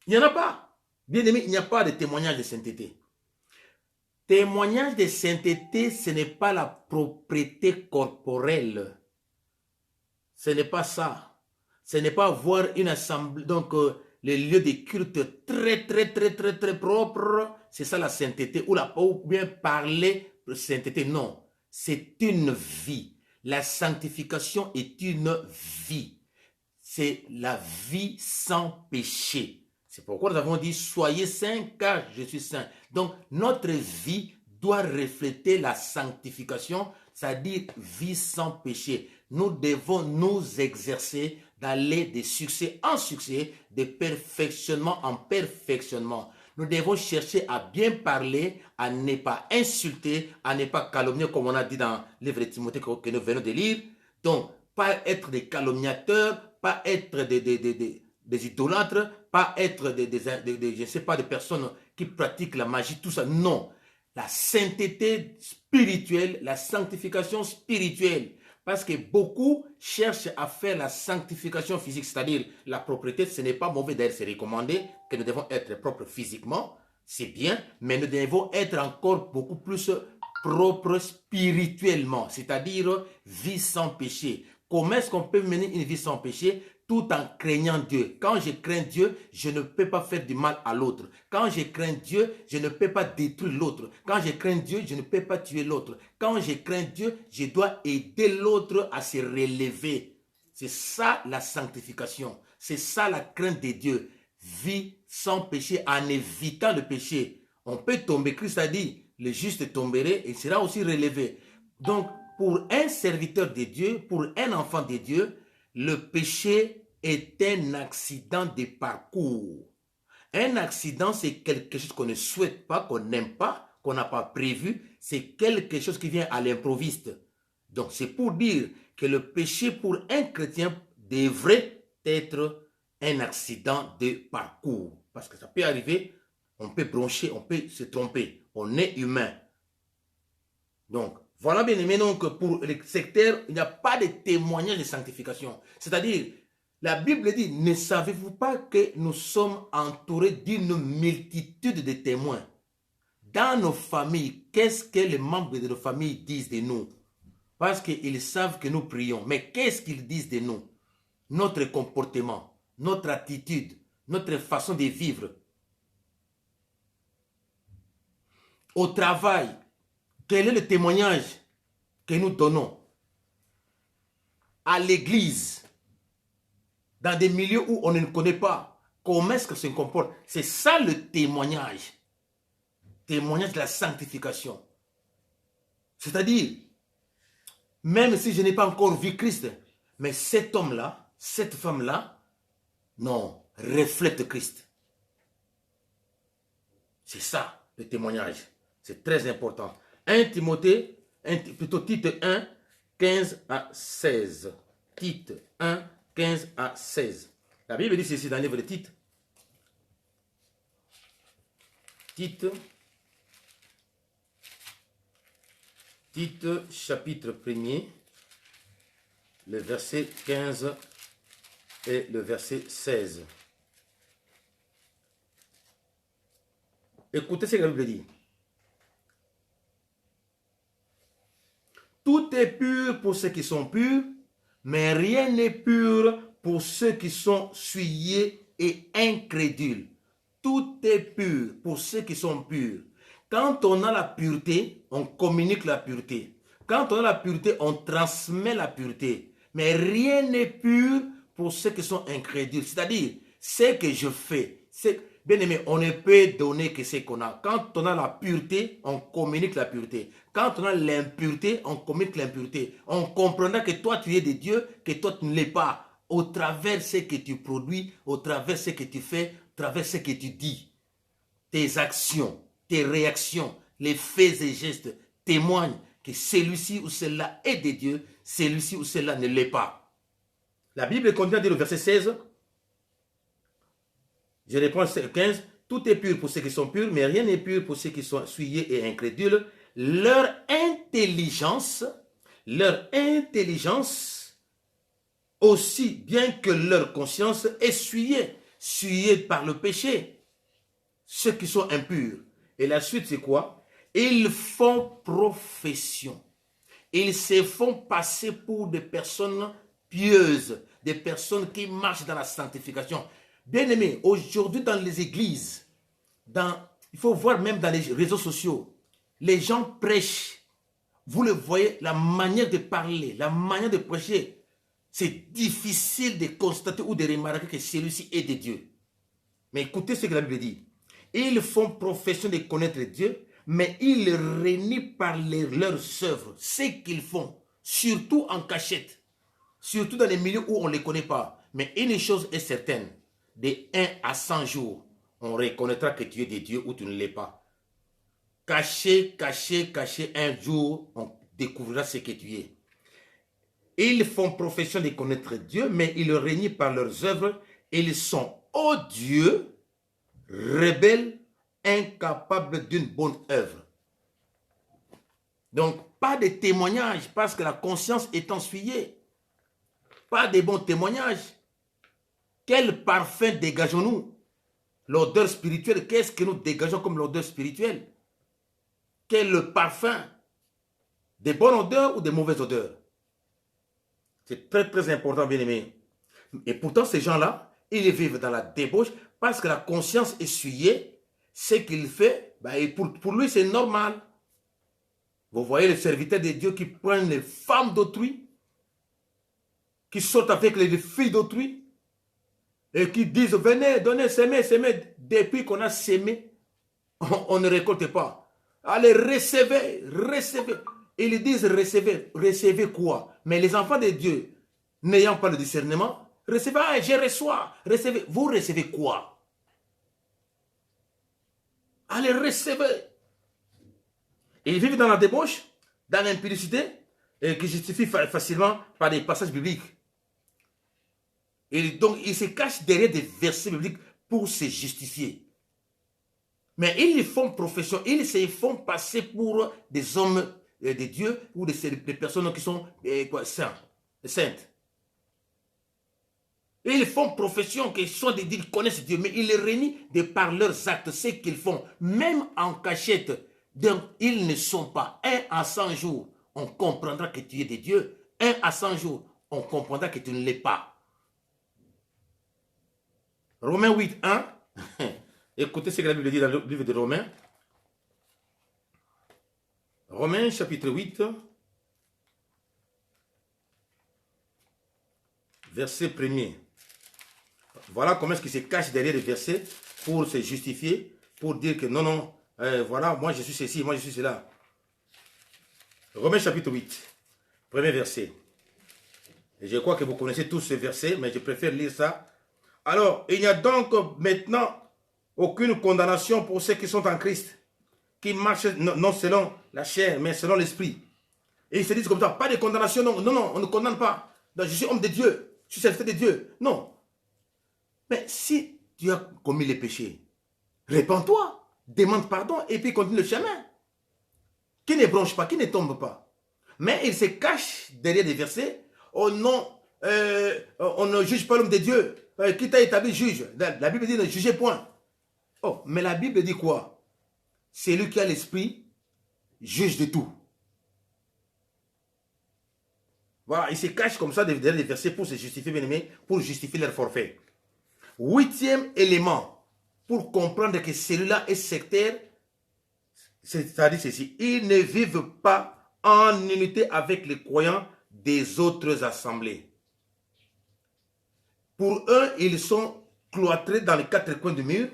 Il n'y en a pas. Bien aimé, il n'y a pas de témoignage de sainteté. Témoignage de sainteté, ce n'est pas la propriété corporelle. Ce n'est pas ça. Ce n'est pas voir une assemblée, donc les lieux de culte très propres. C'est ça la sainteté. Ou bien parler de sainteté. Non. C'est une vie. La sanctification est une vie. C'est la vie sans péché. C'est pourquoi nous avons dit, soyez saints car je suis saint. Donc, notre vie doit refléter la sanctification, c'est-à-dire vie sans péché. Nous devons nous exercer d'aller de succès en succès, de perfectionnement en perfectionnement. Nous devons chercher à bien parler, à ne pas insulter, à ne pas calomnier, comme on a dit dans le livre de Timothée que nous venons de lire. Donc, pas être des calomniateurs, pas être des idolâtres, pas être je ne sais pas, des personnes qui pratiquent la magie, tout ça. Non. La sainteté spirituelle, la sanctification spirituelle. Parce que beaucoup cherchent à faire la sanctification physique, c'est-à-dire la propreté, ce n'est pas mauvais d'ailleurs, c'est recommandé que nous devons être propres physiquement, c'est bien, mais nous devons être encore beaucoup plus propres spirituellement, c'est-à-dire vie sans péché. Comment est-ce qu'on peut mener une vie sans péché tout en craignant Dieu? Quand je crains Dieu, je ne peux pas faire du mal à l'autre. Quand je crains Dieu, je ne peux pas détruire l'autre. Quand je crains Dieu, je ne peux pas tuer l'autre. Quand je crains Dieu, je dois aider l'autre à se relever. C'est ça la sanctification. C'est ça la crainte de Dieu. Vie sans péché en évitant le péché. On peut tomber. Christ a dit, le juste tomberait et sera aussi relevé. Donc, pour un serviteur de Dieu, pour un enfant de Dieu, le péché est un accident de parcours. Un accident, c'est quelque chose qu'on ne souhaite pas, qu'on n'aime pas, qu'on n'a pas prévu. C'est quelque chose qui vient à l'improviste. Donc, c'est pour dire que le péché pour un chrétien devrait être un accident de parcours. Parce que ça peut arriver, on peut broncher, on peut se tromper. On est humain. Donc, voilà bien aimé, donc pour les sectaires, il n'y a pas de témoignage de sanctification. C'est-à-dire, la Bible dit, ne savez-vous pas que nous sommes entourés d'une multitude de témoins? Dans nos familles, qu'est-ce que les membres de nos familles disent de nous? Parce qu'ils savent que nous prions. Mais qu'est-ce qu'ils disent de nous? Notre comportement, notre attitude, notre façon de vivre. Au travail, quel est le témoignage que nous donnons? À l'église, dans des milieux où on ne connaît pas, comment est-ce que se comporte? C'est ça le témoignage. Témoignage de la sanctification. C'est-à-dire, même si je n'ai pas encore vu Christ, mais cet homme-là, cette femme-là, non, reflète Christ. C'est ça le témoignage. C'est très important. 1 Timothée, plutôt Tite 1, 15 à 16. Tite 1, 15 à 16. La Bible dit ceci dans le livre de Tite. Tite Tite, chapitre 1er, le verset 15 et le verset 16. Écoutez ce que la Bible dit. Tout est pur pour ceux qui sont purs, mais rien n'est pur pour ceux qui sont souillés et incrédules. Tout est pur pour ceux qui sont purs. Quand on a la pureté, on communique la pureté. Quand on a la pureté, on transmet la pureté. Mais rien n'est pur pour ceux qui sont incrédules. C'est-à-dire, ce que je fais, bien aimé, on ne peut donner que ce qu'on a. Quand on a la pureté, on communique la pureté. Quand on a l'impureté, on communique l'impureté. On comprendra que toi, tu es de Dieu, que toi, tu ne l'es pas. Au travers ce que tu produis, au travers ce que tu fais, au travers ce que tu dis. Tes actions, tes réactions, les faits et gestes témoignent que celui-ci ou celle-là est de Dieu, celui-ci ou celle-là ne l'est pas. La Bible continue à dire au verset 16, je réponds au 15, tout est pur pour ceux qui sont purs, mais rien n'est pur pour ceux qui sont souillés et incrédules. Leur intelligence, aussi bien que leur conscience est souillée par le péché. Ceux qui sont impurs. Et la suite, c'est quoi? Ils font profession. Ils se font passer pour des personnes pieuses, des personnes qui marchent dans la sanctification. Bien aimé, aujourd'hui dans les églises, il faut voir même dans les réseaux sociaux, les gens prêchent. Vous le voyez, la manière de parler, la manière de prêcher, c'est difficile de constater ou de remarquer que celui-ci est de Dieu. Mais écoutez ce que la Bible dit. Ils font profession de connaître Dieu, mais ils renient par leurs œuvres, ce qu'ils font, surtout en cachette, surtout dans les milieux où on ne les connaît pas. Mais une chose est certaine, de 1 à 100 jours, on reconnaîtra que tu es de Dieu ou tu ne l'es pas. Caché, un jour, on découvrira ce que tu es. Ils font profession de connaître Dieu, mais ils renient par leurs œuvres. Ils sont odieux, rebelles, incapables d'une bonne œuvre. Donc, pas de témoignage parce que la conscience est ensuyée. Pas de bons témoignages. Quel parfum dégageons-nous? L'odeur spirituelle, qu'est-ce que nous dégageons comme l'odeur spirituelle? Quel est le parfum? Des bonnes odeurs ou des mauvaises odeurs? C'est très très important, bien aimé. Et pourtant, ces gens-là, ils vivent dans la débauche parce que la conscience est souillée. Ce qu'il fait, pour lui, c'est normal. Vous voyez les serviteurs de Dieu qui prennent les femmes d'autrui, qui sortent avec les filles d'autrui, et qui disent, venez, donnez, semez. Depuis qu'on a sémé, on ne récolte pas. Allez, recevez. Ils disent, recevez quoi? Mais les enfants de Dieu, n'ayant pas le discernement, recevez, je reçois, recevez. Vous recevez quoi? Allez, recevez. Ils vivent dans la débauche, dans l'impudicité, et qui justifie facilement par des passages bibliques. Et donc, ils se cachent derrière des versets bibliques pour se justifier. Mais ils font profession, ils se font passer pour des hommes de Dieu ou des personnes qui sont saintes. Ils font profession qu'ils connaissent Dieu, mais ils le renient de par leurs actes, ce qu'ils font, même en cachette. Donc, ils ne sont pas. 1 à 100 jours, on comprendra que tu es de Dieu. 1 à 100 jours, on comprendra que tu ne l'es pas. Romains 8, 1. Écoutez ce que la Bible dit dans le livre de Romains. Romains chapitre 8, verset 1er. Voilà comment est-ce qu'il se cache derrière les versets pour se justifier, pour dire que non, voilà, moi je suis ceci, moi je suis cela. Romains chapitre 8, premier verset. Et je crois que vous connaissez tous ce verset, mais je préfère lire ça. Alors, il n'y a donc maintenant aucune condamnation pour ceux qui sont en Christ, qui marchent non selon la chair, mais selon l'esprit. Et ils se disent comme ça, pas de condamnation, non, on ne condamne pas. Donc, je suis homme de Dieu, je suis serviteur de Dieu. Non. Mais si tu as commis les péchés, répands-toi, demande pardon et puis continue le chemin. qui ne bronche pas, qui ne tombe pas. Mais il se cache derrière des versets. Oh non, on ne juge pas l'homme de Dieu. Qui t'a établi juge? La Bible dit ne jugez point. Oh, mais la Bible dit quoi? C'est lui qui a l'esprit, juge de tout. Voilà, ils se cachent comme ça derrière des versets pour se justifier, bien aimé, pour justifier leur forfait. 8e élément, pour comprendre que celui-là est sectaire, c'est-à-dire ceci, ils ne vivent pas en unité avec les croyants des autres assemblées. Pour eux, ils sont cloîtrés dans les 4 coins du mur.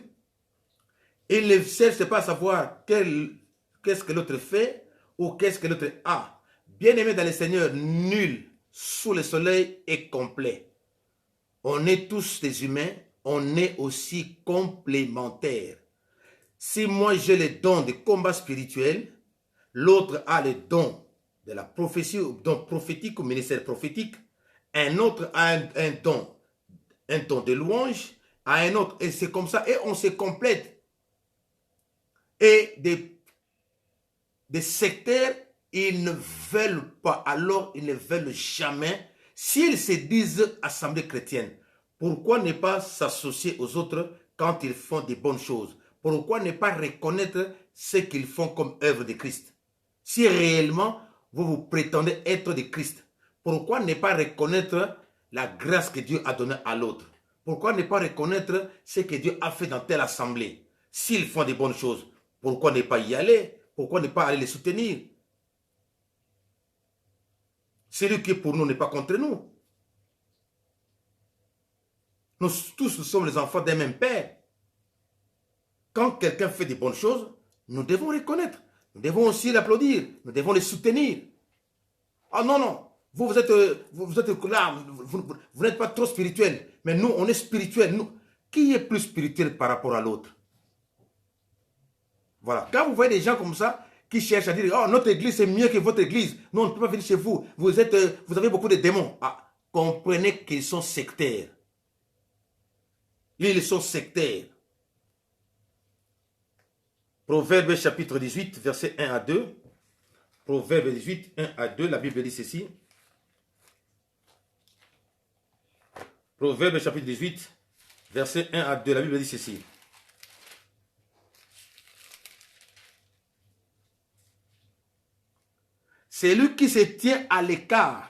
Ils ne cherchent pas à savoir qu'est-ce que l'autre fait ou qu'est-ce que l'autre a. Bien-aimé dans le Seigneur, nul sous le soleil est complet. On est tous des humains, on est aussi complémentaires. Si moi j'ai le don de combat spirituel, l'autre a le don de la prophétie, don prophétique ou ministère prophétique, un autre a un don de louange, à un autre, et c'est comme ça, et on se complète. Et des sectaires, ils ne veulent pas, alors ils ne veulent jamais, s'ils se disent assemblée chrétienne, pourquoi ne pas s'associer aux autres quand ils font des bonnes choses? Pourquoi ne pas reconnaître ce qu'ils font comme œuvre de Christ? Si réellement vous prétendez être de Christ, pourquoi ne pas reconnaître la grâce que Dieu a donnée à l'autre? Pourquoi ne pas reconnaître ce que Dieu a fait dans telle assemblée? S'ils font des bonnes choses, pourquoi ne pas y aller? Pourquoi ne pas aller les soutenir? Celui qui est pour nous n'est pas contre nous. Nous tous nous sommes les enfants d'un même Père. Quand quelqu'un fait des bonnes choses, nous devons reconnaître. Nous devons aussi l'applaudir. Nous devons les soutenir. Ah non, non. Vous êtes là. Vous n'êtes pas trop spirituel. Mais nous, on est spirituel. Nous, qui est plus spirituel par rapport à l'autre? Voilà. Quand vous voyez des gens comme ça, qui cherchent à dire, oh, notre église est mieux que votre église. Non, on ne peut pas venir chez vous. Vous avez beaucoup de démons. Ah, comprenez qu'ils sont sectaires. Ils sont sectaires. Proverbe chapitre 18, versets 1 à 2. Proverbe 18, 1 à 2, la Bible dit ceci. Proverbe chapitre 18, versets 1 à 2, la Bible dit ceci. Celui qui se tient à l'écart,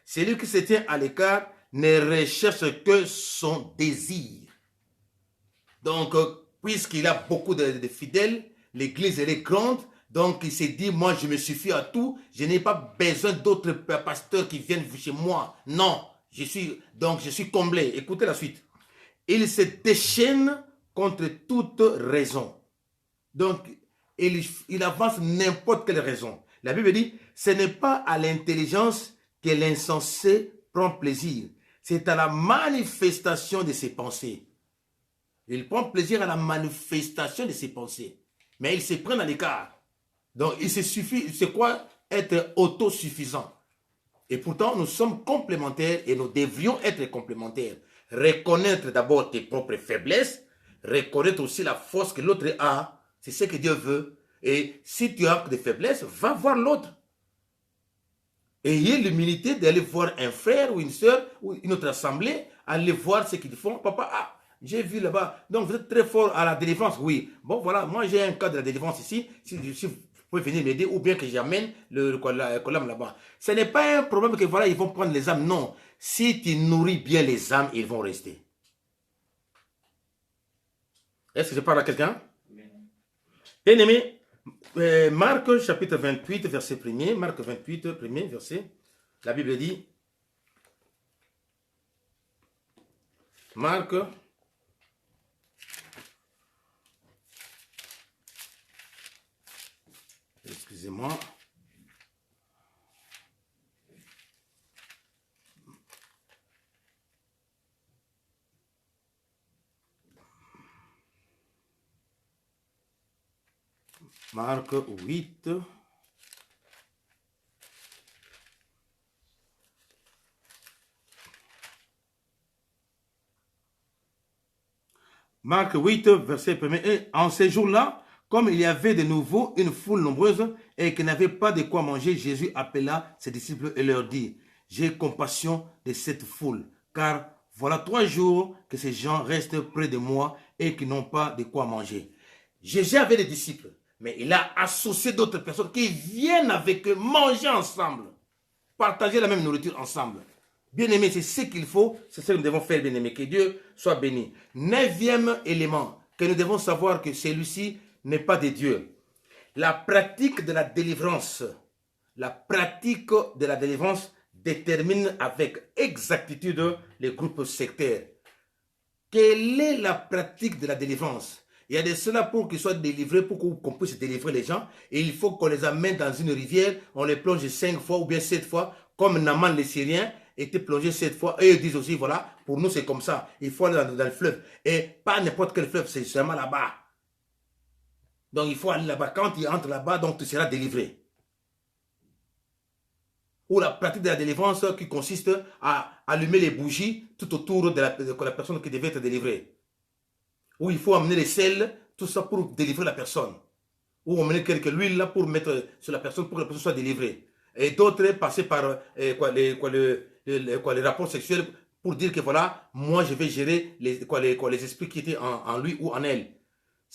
celui qui se tient à l'écart ne recherche que son désir. Donc, puisqu'il a beaucoup de fidèles, l'église elle est grande, donc il s'est dit, moi je me suffis à tout, je n'ai pas besoin d'autres pasteurs qui viennent chez moi. Non, je suis comblé. Écoutez la suite. Il se déchaîne contre toute raison. Donc, il avance n'importe quelle raison. La Bible dit, ce n'est pas à l'intelligence que l'insensé prend plaisir. C'est à la manifestation de ses pensées. Il prend plaisir à la manifestation de ses pensées. Mais il se prend à l'écart. Donc, il se suffit, c'est quoi être autosuffisant? Et pourtant, nous sommes complémentaires et nous devrions être complémentaires. Reconnaître d'abord tes propres faiblesses, reconnaître aussi la force que l'autre a. C'est ce que Dieu veut. Et si tu as des faiblesses, va voir l'autre. Ayez l'humilité d'aller voir un frère ou une soeur ou une autre assemblée, aller voir ce qu'ils font. Papa, ah, j'ai vu là-bas. Donc, vous êtes très fort à la délivrance. Oui. Bon, voilà. Moi, j'ai un cas de la délivrance ici. Si vous pouvez venir m'aider ou bien que j'amène le collam là-bas. Ce n'est pas un problème que voilà, ils vont prendre les âmes. Non. Si tu nourris bien les âmes, ils vont rester. Est-ce que je parle à quelqu'un? Bien aimé, Marc chapitre 28, verset 1er. Marc 28, premier verset. La Bible dit, Marc, excusez-moi. Marc 8. Marc 8, verset 1er. En ces jours-là, Comme il y avait de nouveau une foule nombreuse et qu'ils n'avaient pas de quoi manger, Jésus appela ses disciples et leur dit, j'ai compassion de cette foule, car voilà 3 jours que ces gens restent près de moi et qui n'ont pas de quoi manger. Jésus avait des disciples, mais il a associé d'autres personnes qui viennent avec eux manger ensemble, partager la même nourriture ensemble. Bien-aimés, c'est ce qu'il faut, c'est ce que nous devons faire, bien-aimés. Que Dieu soit béni. 9e élément, que nous devons savoir que celui-ci n'est pas de Dieu. La pratique de la délivrance. La pratique de la délivrance détermine avec exactitude les groupes sectaires. Quelle est la pratique de la délivrance? Il y a de cela pour qu'ils soient délivrés, pour qu'on puisse délivrer les gens. Et il faut qu'on les amène dans une rivière, on les plonge 5 fois ou bien 7 fois, comme Naaman les Syriens était plongé 7 fois. Et ils disent aussi, voilà, pour nous c'est comme ça. Il faut aller dans le fleuve. Et pas n'importe quel fleuve, c'est seulement là-bas. Donc il faut aller là-bas. Quand tu entres là-bas, donc tu seras délivré. Ou la pratique de la délivrance qui consiste à allumer les bougies tout autour de la personne qui devait être délivrée. Ou il faut amener les sels, tout ça pour délivrer la personne. Ou amener quelques huiles là pour mettre sur la personne pour que la personne soit délivrée. Et d'autres passer par les rapports sexuels pour dire que voilà, moi je vais gérer les esprits qui étaient en lui ou en elle.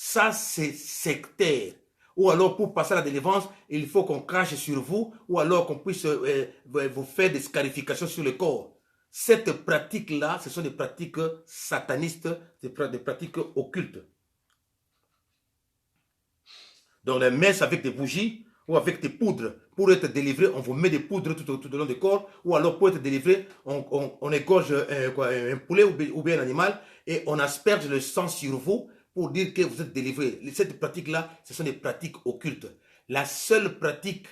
Ça c'est sectaire. Ou alors pour passer à la délivrance, il faut qu'on crache sur vous, ou alors qu'on puisse vous faire des scarifications sur le corps. Cette pratique-là, ce sont des pratiques satanistes, des pratiques occultes. Donc les messes avec des bougies ou avec des poudres, pour être délivré, on vous met des poudres tout au long du corps, ou alors pour être délivré, on égorge un poulet ou bien un animal, et on asperge le sang sur vous, pour dire que vous êtes délivré. Cette pratique-là, ce sont des pratiques occultes. La seule pratique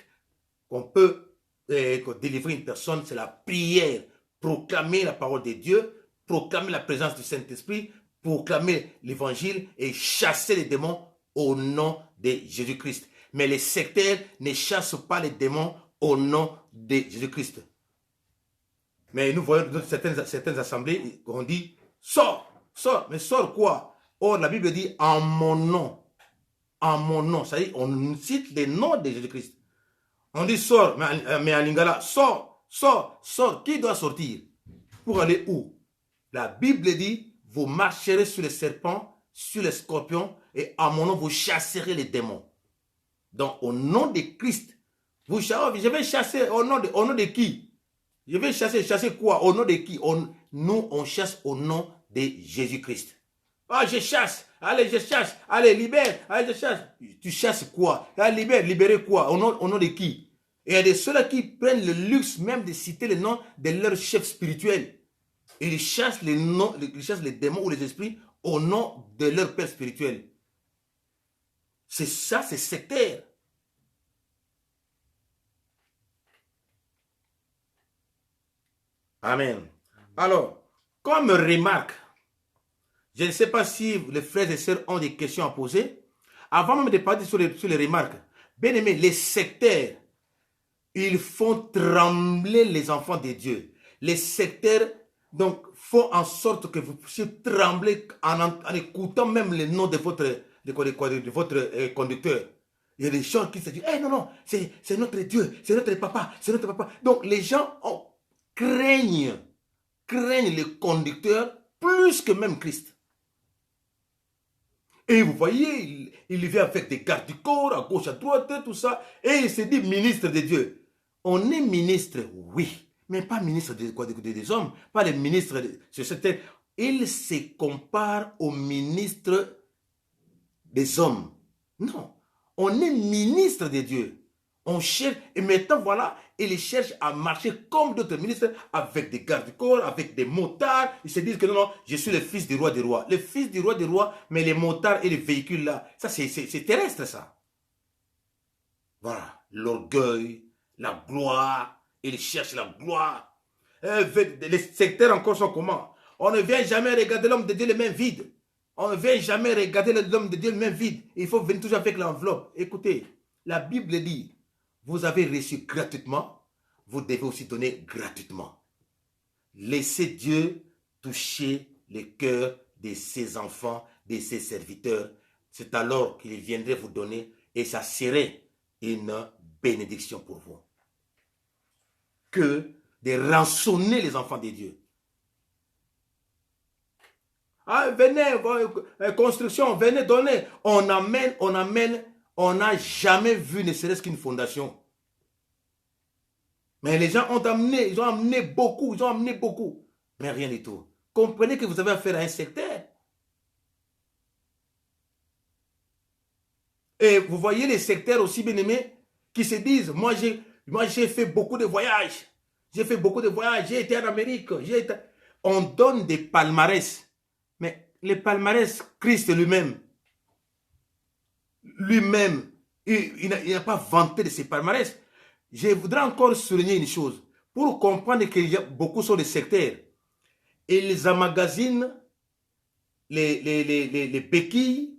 qu'on peut délivrer une personne, c'est la prière. Proclamer la parole de Dieu, proclamer la présence du Saint-Esprit, proclamer l'évangile et chasser les démons au nom de Jésus-Christ. Mais les sectaires ne chassent pas les démons au nom de Jésus-Christ. Mais nous voyons dans certaines assemblées, on dit, sors, sors, mais sors quoi? Or, la Bible dit en mon nom. En mon nom. C'est-à-dire, on cite les noms de Jésus-Christ. On dit sors, mais en lingala, sors, sors, sors. Qui doit sortir? Pour aller où? La Bible dit, vous marcherez sur les serpents, sur les scorpions, et en mon nom, vous chasserez les démons. Donc, au nom de Christ, je vais chasser au nom de qui? Je vais chasser quoi? Au nom de qui? Nous, on chasse au nom de Jésus-Christ. Ah, je chasse. Allez, je chasse. Allez, libère. Allez, je chasse. Tu chasses quoi? Allez, libérer quoi? Au nom de qui? Et il y a de ceux-là qui prennent le luxe même de citer le nom de leur chef spirituel. Et ils chassent les démons ou les esprits au nom de leur père spirituel. C'est ça, c'est sectaire. Amen. Alors, comme remarque, je ne sais pas si les frères et sœurs ont des questions à poser. Avant même de parler sur les remarques, bien aimé, les sectaires, ils font trembler les enfants de Dieu. Les sectaires, donc, font en sorte que vous puissiez trembler en écoutant même le nom de votre conducteur. Il y a des gens qui se disent, hey, non, c'est notre Dieu, c'est notre papa, c'est notre papa. Donc, les gens craignent le conducteur plus que même Christ. Et vous voyez, il vient avec des gardes du corps, à gauche, à droite, tout ça. Et il se dit ministre de Dieu. On est ministre, oui, mais pas ministre des hommes, pas les ministres sur cette terre. Il se compare au ministre des hommes. Non, on est ministre de Dieu. On cherche, et maintenant voilà, ils cherchent à marcher comme d'autres ministres, avec des gardes du corps, avec des motards. Ils se disent que non, je suis le fils du roi des rois. Le fils du roi des rois, mais les motards et les véhicules là, ça c'est terrestre ça. Voilà, l'orgueil, la gloire, ils cherchent la gloire. Les sectaires encore sont comment? On ne vient jamais regarder l'homme de Dieu les mains vides. On ne vient jamais regarder l'homme de Dieu les mains vides. Il faut venir toujours avec l'enveloppe. Écoutez, la Bible dit, vous avez reçu gratuitement, vous devez aussi donner gratuitement. Laissez Dieu toucher le cœur de ses enfants, de ses serviteurs. c'est alors qu'il viendrait vous donner et ça serait une bénédiction pour vous. Que de rançonner les enfants de Dieu. Ah, venez, construction, venez donner. On amène. On n'a jamais vu ne serait-ce qu'une fondation. Mais les gens ont amené, ils ont amené beaucoup, mais rien du tout. Comprenez que vous avez affaire à un secteur. Et vous voyez les secteurs aussi bien-aimés qui se disent, moi j'ai fait beaucoup de voyages. J'ai été en Amérique. On donne des palmarès. Mais les palmarès, Christ lui-même, il n'a pas vanté de ses palmarès. Je voudrais encore souligner une chose. Pour comprendre que beaucoup sont des sectaires, ils emmagasinent les béquilles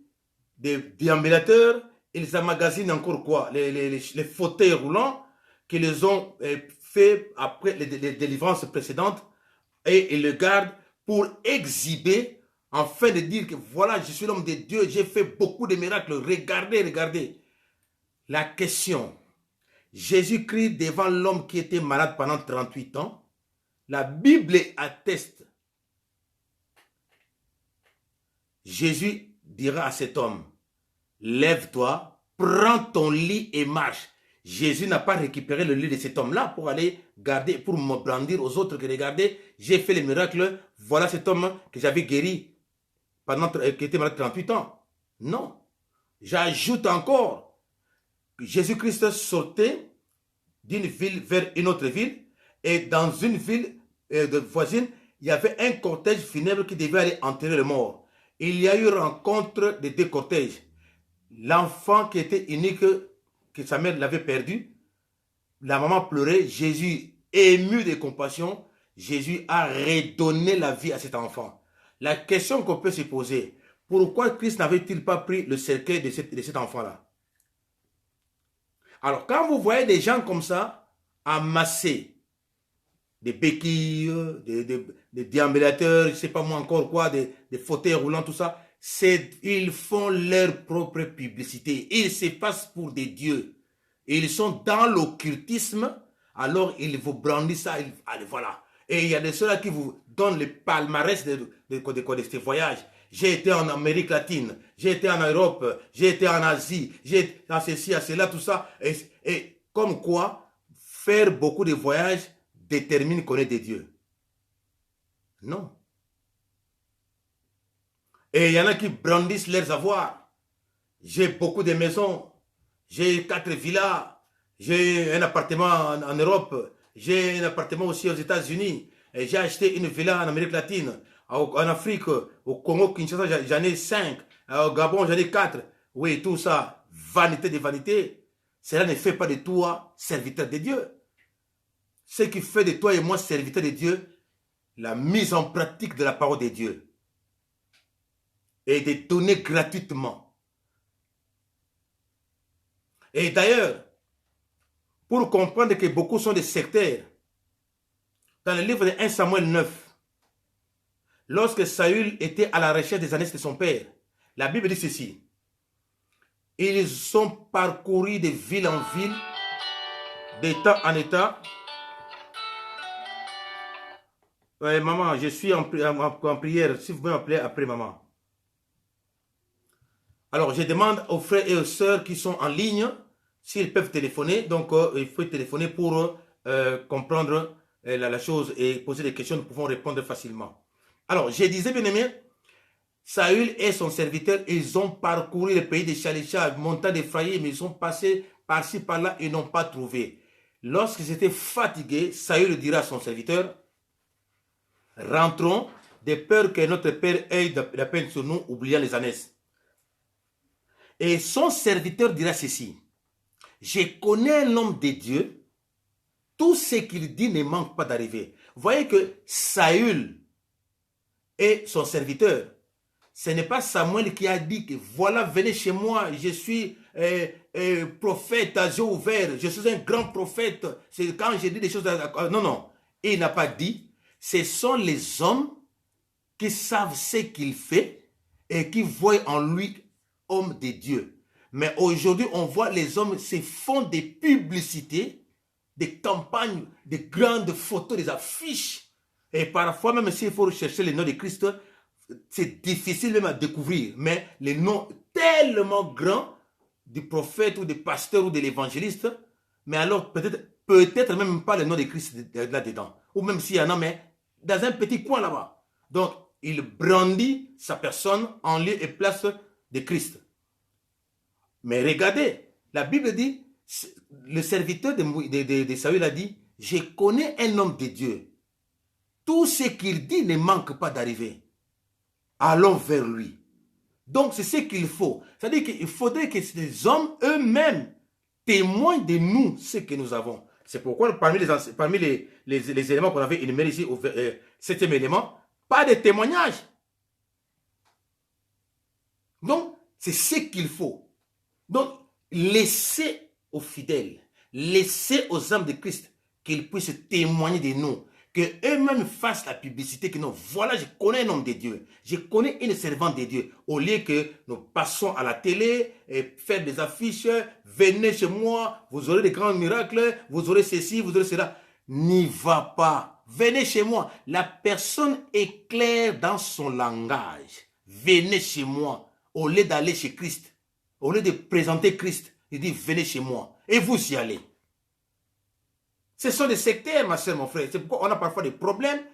des déambulateurs, ils emmagasinent encore quoi? Les fauteuils roulants qu'ils ont fait après les délivrances précédentes et ils le gardent pour exhiber afin de dire que voilà, je suis l'homme de Dieu, j'ai fait beaucoup de miracles, regardez. La question, Jésus-Christ devant l'homme qui était malade pendant 38 ans, la Bible atteste. Jésus dira à cet homme, lève-toi, prends ton lit et marche. Jésus n'a pas récupéré le lit de cet homme-là pour aller garder, pour me brandir aux autres que regardez, j'ai fait les miracles, voilà cet homme que j'avais guéri qui était malade 38 ans. Non. J'ajoute encore que Jésus-Christ sortait d'une ville vers une autre ville et dans une ville voisine, il y avait un cortège funèbre qui devait aller enterrer le mort. Il y a eu rencontre des deux cortèges. L'enfant qui était unique, que sa mère l'avait perdu, la maman pleurait, Jésus, ému de compassion, Jésus a redonné la vie à cet enfant. La question qu'on peut se poser, pourquoi Christ n'avait-il pas pris le cercueil de cet enfant-là? Alors, quand vous voyez des gens comme ça, amassés, des béquilles, des déambulateurs, je ne sais pas moi encore quoi, des fauteuils roulants, tout ça, ils font leur propre publicité. Ils se passent pour des dieux. Ils sont dans l'occultisme, alors ils vous brandissent ça, allez, voilà. Et il y a de ceux-là qui vous donnent les palmarès de ces voyages. J'ai été en Amérique latine, j'ai été en Europe, j'ai été en Asie, j'ai été à ceci, à cela, tout ça. Et comme quoi, faire beaucoup de voyages détermine qu'on est des dieux. Non. Et il y en a qui brandissent leurs avoirs. J'ai beaucoup de maisons, j'ai 4 villas, j'ai un appartement en Europe, j'ai un appartement aussi aux États-Unis, et j'ai acheté une villa en Amérique latine, en Afrique, au Congo, Kinshasa, j'en ai 5, au Gabon, j'en ai 4. Oui, tout ça, vanité de vanité. Cela ne fait pas de toi serviteur de Dieu. Ce qui fait de toi et moi serviteur de Dieu, la mise en pratique de la parole de Dieu. Et de donner gratuitement. Et d'ailleurs, pour comprendre que beaucoup sont des sectaires, dans le livre de 1 Samuel 9, lorsque Saül était à la recherche des ânesses de son père, la Bible dit ceci. Ils ont parcouru de ville en ville, d'état en état. Ouais, maman, je suis en prière. Si vous pouvez m'appeler après, maman. Alors, je demande aux frères et aux sœurs qui sont en ligne s'ils peuvent téléphoner. Donc, il faut téléphoner pour comprendre la chose et poser des questions. Nous pouvons répondre facilement. Alors, je disais, bien aimé, Saül et son serviteur, ils ont parcouru le pays de Shalisha, montant d'Ephraïm, mais ils sont passés par-ci, par-là, ils n'ont pas trouvé. Lorsqu'ils étaient fatigués, Saül dira à son serviteur, rentrons, de peur que notre père ait de la peine sur nous, oubliant les ânesses. Et son serviteur dira ceci, je connais l'homme de Dieu, tout ce qu'il dit ne manque pas d'arriver. Vous voyez que Saül et son serviteur, ce n'est pas Samuel qui a dit que voilà, venez chez moi, je suis prophète à yeux ouverts, je suis un grand prophète. C'est quand j'ai dit des choses. Non, non, il n'a pas dit. Ce sont les hommes qui savent ce qu'il fait et qui voient en lui hommes de Dieu. Mais aujourd'hui, on voit les hommes se font des publicités, des campagnes, des grandes photos, des affiches. Et parfois, même s'il faut rechercher le nom de Christ, c'est difficile même à découvrir. Mais les noms tellement grands du prophète ou du pasteur ou de l'évangéliste, mais alors peut-être même pas le nom de Christ là-dedans. Ou même s'il y en a, mais dans un petit coin là-bas. Donc, il brandit sa personne en lieu et place de Christ. Mais regardez, la Bible dit, le serviteur de Saül a dit, je connais un homme de Dieu. Tout ce qu'il dit ne manque pas d'arriver. Allons vers lui. Donc, c'est ce qu'il faut. C'est-à-dire qu'il faudrait que les hommes eux-mêmes témoignent de nous ce que nous avons. C'est pourquoi parmi les éléments qu'on avait énumérés ici, au 7e élément, pas de témoignage. Donc, c'est ce qu'il faut. Donc, laissez aux fidèles, laissez aux âmes de Christ qu'ils puissent témoigner de nous, qu'eux-mêmes fassent la publicité, que non, voilà, je connais un homme de Dieu, je connais une servante de Dieu, au lieu que nous passons à la télé et faire des affiches, venez chez moi, vous aurez des grands miracles, vous aurez ceci, vous aurez cela. N'y va pas, venez chez moi. La personne est claire dans son langage. Venez chez moi, au lieu d'aller chez Christ. Au lieu de présenter Christ, il dit venez chez moi et vous y allez. Ce sont des sectaires, ma soeur, mon frère. C'est pourquoi on a parfois des problèmes.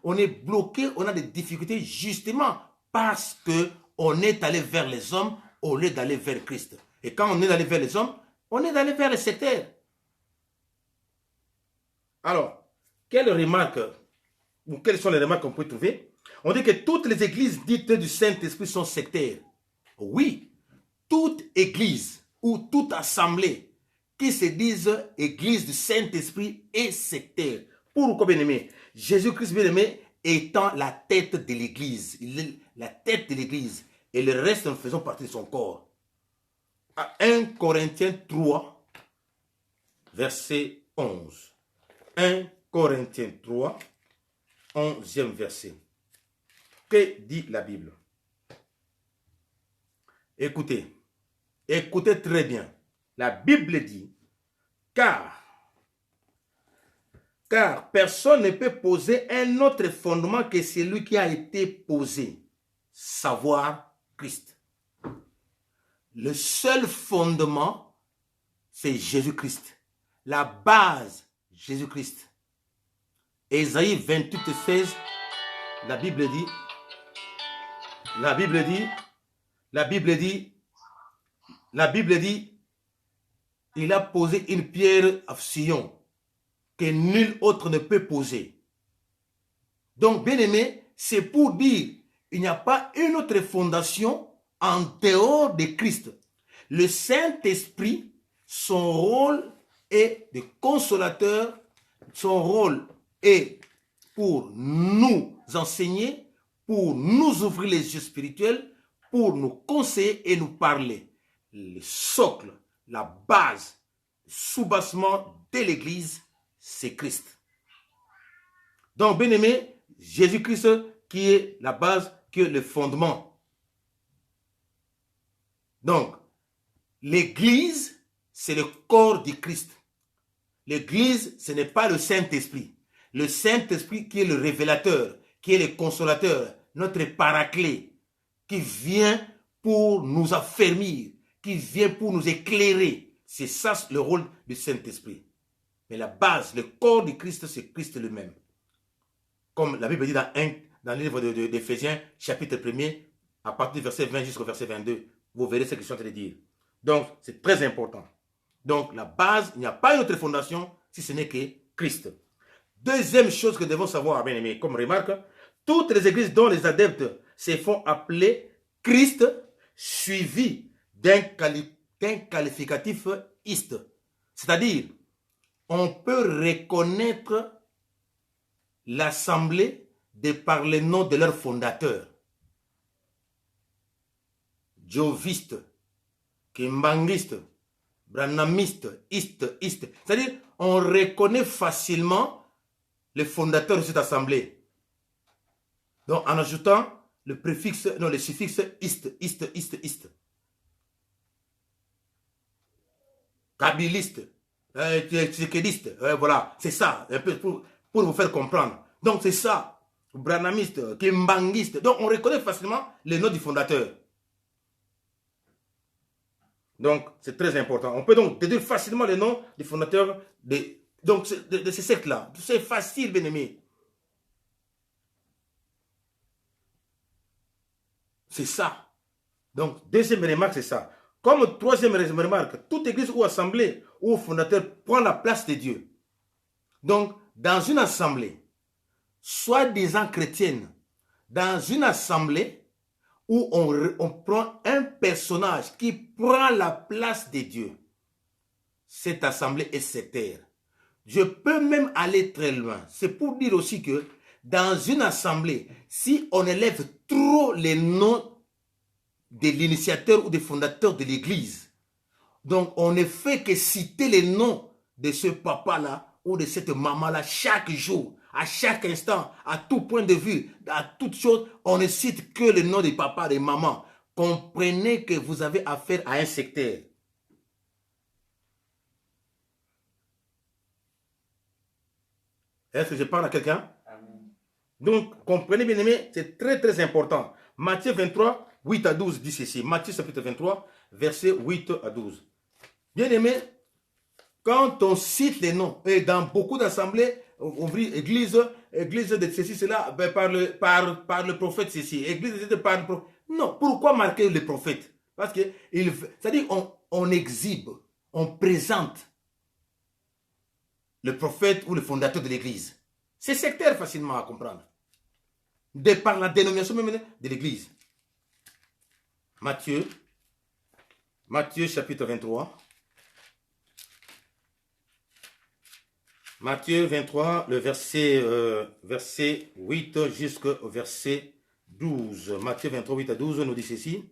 On est bloqué, on a des difficultés justement parce qu'on est allé vers les hommes au lieu d'aller vers Christ. Et quand on est allé vers les hommes, on est allé vers les sectaires. Alors, quelles sont les remarques qu'on peut trouver? On dit que toutes les églises dites du Saint-Esprit sont sectaires. Oui, toute église ou toute assemblée qui se dise église du Saint-Esprit est sectaire. Pourquoi, bien-aimé? Jésus-Christ, bien-aimé, étant la tête de l'église. Il est la tête de l'église. Et le reste, nous faisons partie de son corps. À 1 Corinthiens 3, verset 11. 1 Corinthiens 3, 11e verset. Que dit la Bible? Écoutez très bien. La Bible dit, car personne ne peut poser un autre fondement que celui qui a été posé, savoir Christ. Le seul fondement, c'est Jésus-Christ. La base, Jésus-Christ. Ésaïe 28, 16, la Bible dit, il a posé une pierre à Sion que nul autre ne peut poser. Donc, bien aimé, c'est pour dire, il n'y a pas une autre fondation en dehors de Christ. Le Saint-Esprit, son rôle est de consolateur, son rôle est pour nous enseigner, pour nous ouvrir les yeux spirituels, pour nous conseiller et nous parler. Le socle, la base, le soubassement de l'Église, c'est Christ. Donc, bien aimé, Jésus-Christ qui est la base, qui est le fondement. Donc, l'Église, c'est le corps du Christ. L'Église, ce n'est pas le Saint-Esprit. Le Saint-Esprit qui est le révélateur, qui est le consolateur, notre paraclet, qui vient pour nous affermir, qui vient pour nous éclairer. C'est ça le rôle du Saint-Esprit. Mais la base, le corps du Christ, c'est Christ lui-même. Comme la Bible dit dans le livre d'Éphésiens, chapitre 1er, à partir du verset 20 jusqu'au verset 22, vous verrez ce que je suis en train de dire. Donc, c'est très important. Donc, la base, il n'y a pas une autre fondation si ce n'est que Christ. Deuxième chose que nous devons savoir, bien aimé, comme remarque, toutes les églises dont les adeptes se font appeler Christ, suivi d'un qualificatif iste. C'est-à-dire, on peut reconnaître l'assemblée de par le nom de leur fondateur. Joviste, Kimbangiste, Branhamiste, iste. C'est-à-dire, on reconnaît facilement le fondateur de cette assemblée. Donc, en ajoutant le préfixe, non, le suffixe ist. Kabiliste, tchékédiste, voilà, c'est ça, un peu pour vous faire comprendre. Donc c'est ça, branamiste, kimbangiste. Donc on reconnaît facilement les noms du fondateur. Donc c'est très important. On peut donc déduire facilement les noms du fondateur de ces sectes-là. C'est facile, bien aimé. C'est ça. Donc deuxième remarque, c'est ça. Comme troisième remarque, toute église ou assemblée où le fondateur prend la place de Dieu. Donc, dans une assemblée, soi-disant chrétienne, dans une assemblée où on prend un personnage qui prend la place de Dieu, cette assemblée est sectaire. Je peux même aller très loin. C'est pour dire aussi que dans une assemblée, si on élève trop les noms de l'initiateur ou des fondateurs de l'église. Donc, on ne fait que citer les noms de ce papa-là ou de cette maman-là chaque jour, à chaque instant, à tout point de vue, à toute chose. On ne cite que le nom des papas, des mamans. Comprenez que vous avez affaire à un sectaire. Est-ce que je parle à quelqu'un? Donc, comprenez bien aimé, c'est très très important. Matthieu 23, 8 à 12 dit ceci. Matthieu chapitre 23, versets 8 à 12. Bien aimé, quand on cite les noms, et dans beaucoup d'assemblées, on dit église de ceci, cela, ben par le prophète ceci, église de par le prophète. Non, pourquoi marquer le prophète? Parce que, c'est-à-dire on exhibe, on présente le prophète ou le fondateur de l'église. C'est sectaire facilement à comprendre. De par la dénomination même de l'église. Matthieu chapitre 23. Matthieu 23, le verset 8 jusqu'au verset 12. Matthieu 23, 8 à 12 nous dit ceci.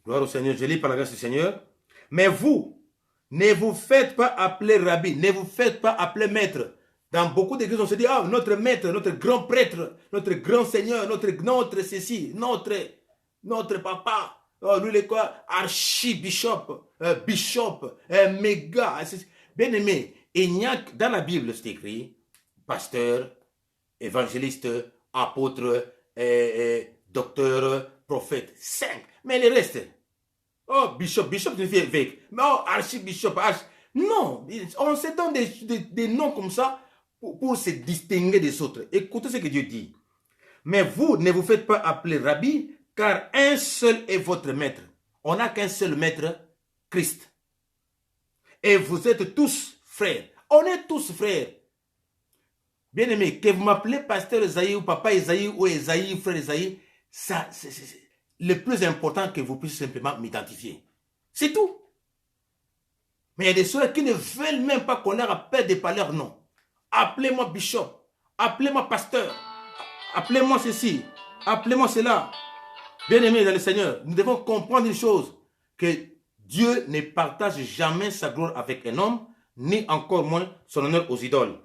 Gloire au Seigneur, je lis par la grâce du Seigneur. Mais vous, ne vous faites pas appeler rabbi, ne vous faites pas appeler maître. Dans beaucoup d'églises, on se dit, ah, notre maître, notre grand prêtre, notre grand seigneur, notre ceci, notre papa. Oh, lui, il est quoi? Archibishop, bishop, méga. Bien aimé, dans la Bible, c'est écrit pasteur, évangéliste, apôtre, docteur, prophète. 5. Mais les restes, oh, bishop signifie évêque. Mais oh, archibishop, non, on se donne des noms comme ça pour se distinguer des autres. Écoutez ce que Dieu dit. Mais vous, ne vous faites pas appeler rabbi, car un seul est votre maître. On n'a qu'un seul maître, Christ. Et vous êtes tous frères. On est tous frères. Bien aimé, que vous m'appelez pasteur Esaïe ou papa Esaïe ou Esaïe, frère Esaïe, ça, c'est le plus important que vous puissiez simplement m'identifier. C'est tout. Mais il y a des soeurs qui ne veulent même pas qu'on leur appelle de par leur nom. Appelez-moi bishop, appelez-moi pasteur, appelez-moi ceci, appelez-moi cela. Bien-aimés dans le Seigneur, nous devons comprendre une chose, que Dieu ne partage jamais sa gloire avec un homme, ni encore moins son honneur aux idoles.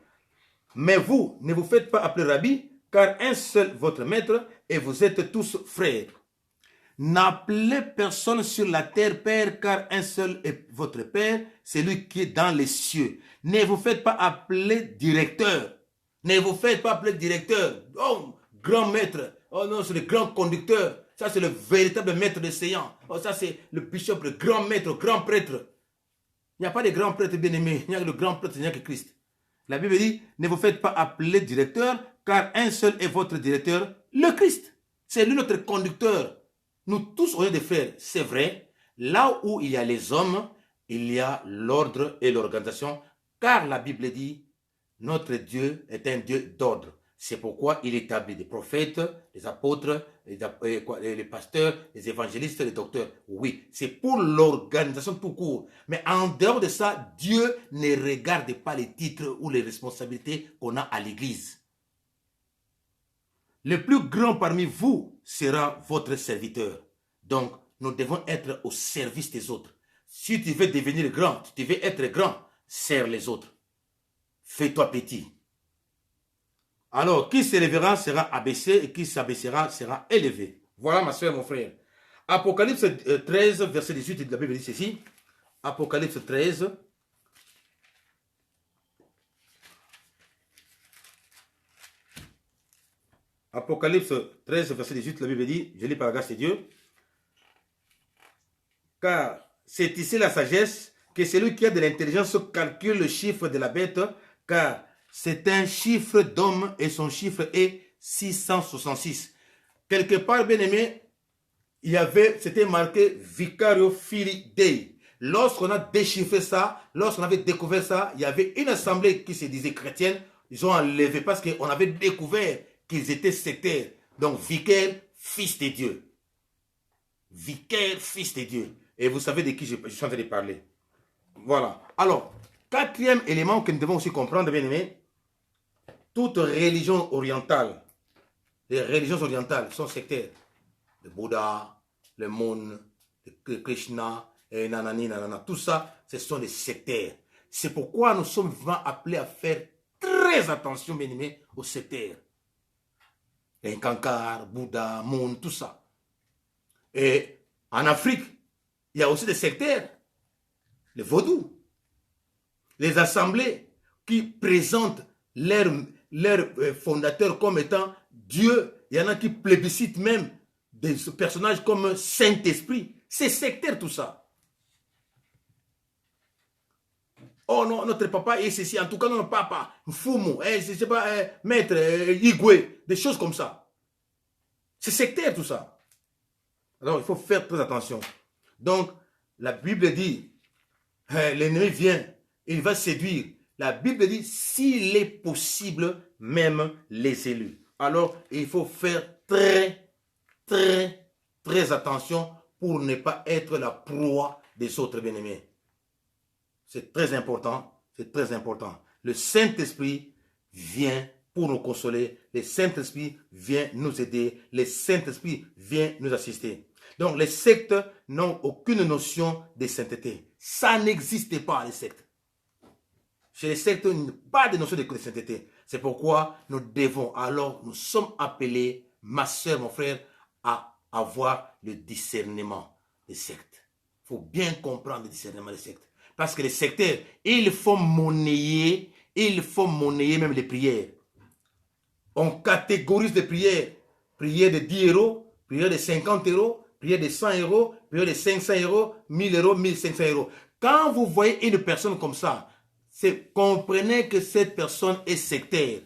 Mais vous, ne vous faites pas appeler rabbi, car un seul votre maître, et vous êtes tous frères. N'appelez personne sur la terre père, car un seul est votre père, celui qui est dans les cieux. Ne vous faites pas appeler directeur. Ne vous faites pas appeler directeur. Oh, grand maître. Oh non, c'est le grand conducteur. Ça, c'est le véritable maître de séance. Oh, ça, c'est le bishop, le grand maître, grand prêtre. Il n'y a pas de grand prêtre bien-aimé. Il n'y a que le grand prêtre, il n'y a que Christ. La Bible dit, ne vous faites pas appeler directeur, car un seul est votre directeur, le Christ. C'est lui notre conducteur. Nous tous, on est des frères, c'est vrai. Là où il y a les hommes, il y a l'ordre et l'organisation. Car la Bible dit, notre Dieu est un Dieu d'ordre. C'est pourquoi il établit des prophètes, des apôtres, les pasteurs, les évangélistes, les docteurs. Oui, c'est pour l'organisation tout court. Mais en dehors de ça, Dieu ne regarde pas les titres ou les responsabilités qu'on a à l'église. Le plus grand parmi vous sera votre serviteur. Donc, nous devons être au service des autres. Si tu veux devenir grand, si tu veux être grand, sers les autres. Fais-toi petit. Alors, qui s'élèvera sera abaissé et qui s'abaissera sera élevé. Voilà, ma soeur, mon frère. Apocalypse 13, verset 18, la Bible dit ceci. Apocalypse 13. Apocalypse 13, verset 18, la Bible dit, je lis par la grâce de Dieu. Car c'est ici la sagesse que celui qui a de l'intelligence calcule le chiffre de la bête, car c'est un chiffre d'homme et son chiffre est 666. Quelque part, bien aimé, c'était marqué Vicario Filii Dei. Lorsqu'on a déchiffré ça, lorsqu'on avait découvert ça, il y avait une assemblée qui se disait chrétienne. Ils ont enlevé parce qu'on avait découvert qu'ils étaient sectaires. Donc, vicaire, fils de Dieu. Vicaire, fils de Dieu. Et vous savez de qui je suis en train de parler. Voilà. Alors, quatrième élément que nous devons aussi comprendre, bien aimé, toute religion orientale, les religions orientales sont sectaires. Le Bouddha, le Moon, le Krishna, et nanani, nanana, tout ça, ce sont des sectaires. C'est pourquoi nous sommes vraiment appelés à faire très attention, bien aimé, aux sectaires. Les Kankar, Bouddha, Moon, tout ça. Et en Afrique, il y a aussi des sectaires. Les vaudous. Les assemblées qui présentent leur fondateur comme étant Dieu. Il y en a qui plébiscitent même des personnages comme Saint-Esprit. C'est sectaire tout ça. Oh non, notre papa est ceci. En tout cas, notre papa, Fumu, je sais pas, maître, Igwe, des choses comme ça. C'est sectaire tout ça. Alors, il faut faire très attention. Donc, la Bible dit, l'ennemi vient, il va séduire. La Bible dit, s'il est possible, même les élus. Alors, il faut faire très, très, très attention pour ne pas être la proie des autres bien-aimés. C'est très important, c'est très important. Le Saint-Esprit vient pour nous consoler. Le Saint-Esprit vient nous aider. Le Saint-Esprit vient nous assister. Donc, les sectes n'ont aucune notion de sainteté. Ça n'existe pas, les sectes. Chez les sectes, il n'y a pas de notion de sainteté. C'est pourquoi nous devons, alors, nous sommes appelés, ma soeur, mon frère, à avoir le discernement des sectes. Il faut bien comprendre le discernement des sectes. Parce que les sectaires, ils font monnayer même les prières. On catégorise les prières. Prières de 10 euros, prières de 50 euros, prières de 100 euros, prières de 500 euros, 1000 euros, 1500 euros. Quand vous voyez une personne comme ça, comprenez que cette personne est sectaire.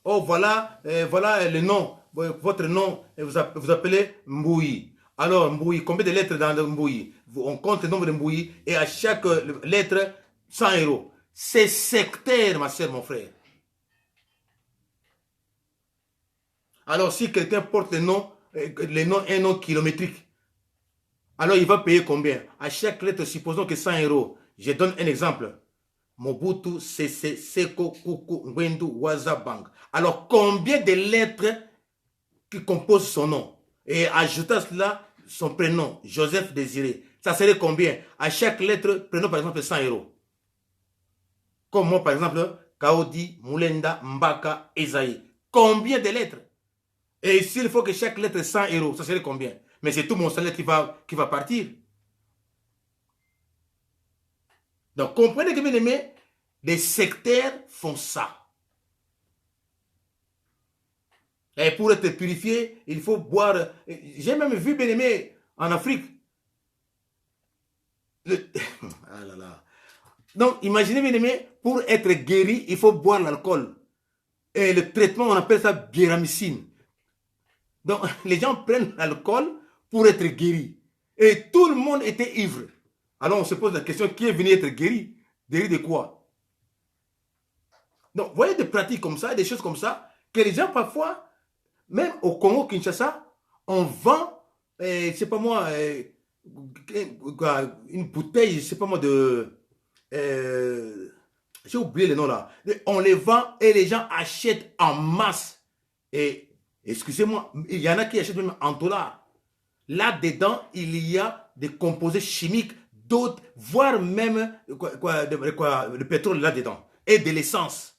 Oh, voilà le nom. Votre nom, vous appelez Mbouyi. Alors, Mbouyi, combien de lettres dans le Mbouyi? On compte le nombre de Mbouyi et à chaque lettre, 100 euros. C'est sectaire, ma soeur, mon frère. Alors, si quelqu'un porte le nom, un nom kilométrique, alors il va payer combien? À chaque lettre, supposons que 100 euros. Je donne un exemple. Mobutu, Sese, Seko, Kuku, Ngwendu, Wazabang. Alors, combien de lettres qui composent son nom? Et ajouter à cela son prénom, Joseph Désiré. Ça serait combien? À chaque lettre, prenons par exemple 100 euros. Comme moi, par exemple, Kaodi, Moulenda, Mbaka, Esaïe. Combien de lettres? Et s'il faut que chaque lettre 100 euros, ça serait combien? Mais c'est tout mon salaire qui va partir. Donc, comprenez que, bien aimé, les sectaires font ça. Et pour être purifié, il faut boire. J'ai même vu, bien aimé, en Afrique. Ah là là. Donc, imaginez, bien aimé, pour être guéri, il faut boire l'alcool. Et le traitement, on appelle ça biéramycine. Donc, les gens prennent l'alcool pour être guéri. Et tout le monde était ivre. Alors, on se pose la question, qui est venu être guéri? Guéri de quoi? Donc, vous voyez des pratiques comme ça, des choses comme ça, que les gens, parfois, même au Congo, Kinshasa, on vend, je ne sais pas moi, une bouteille, je ne sais pas moi, j'ai oublié le nom là. On les vend et les gens achètent en masse. Et, excusez-moi, il y en a qui achètent même en dollars. Là-dedans, il y a des composés chimiques, d'autres, voire même le pétrole là-dedans. Et de l'essence.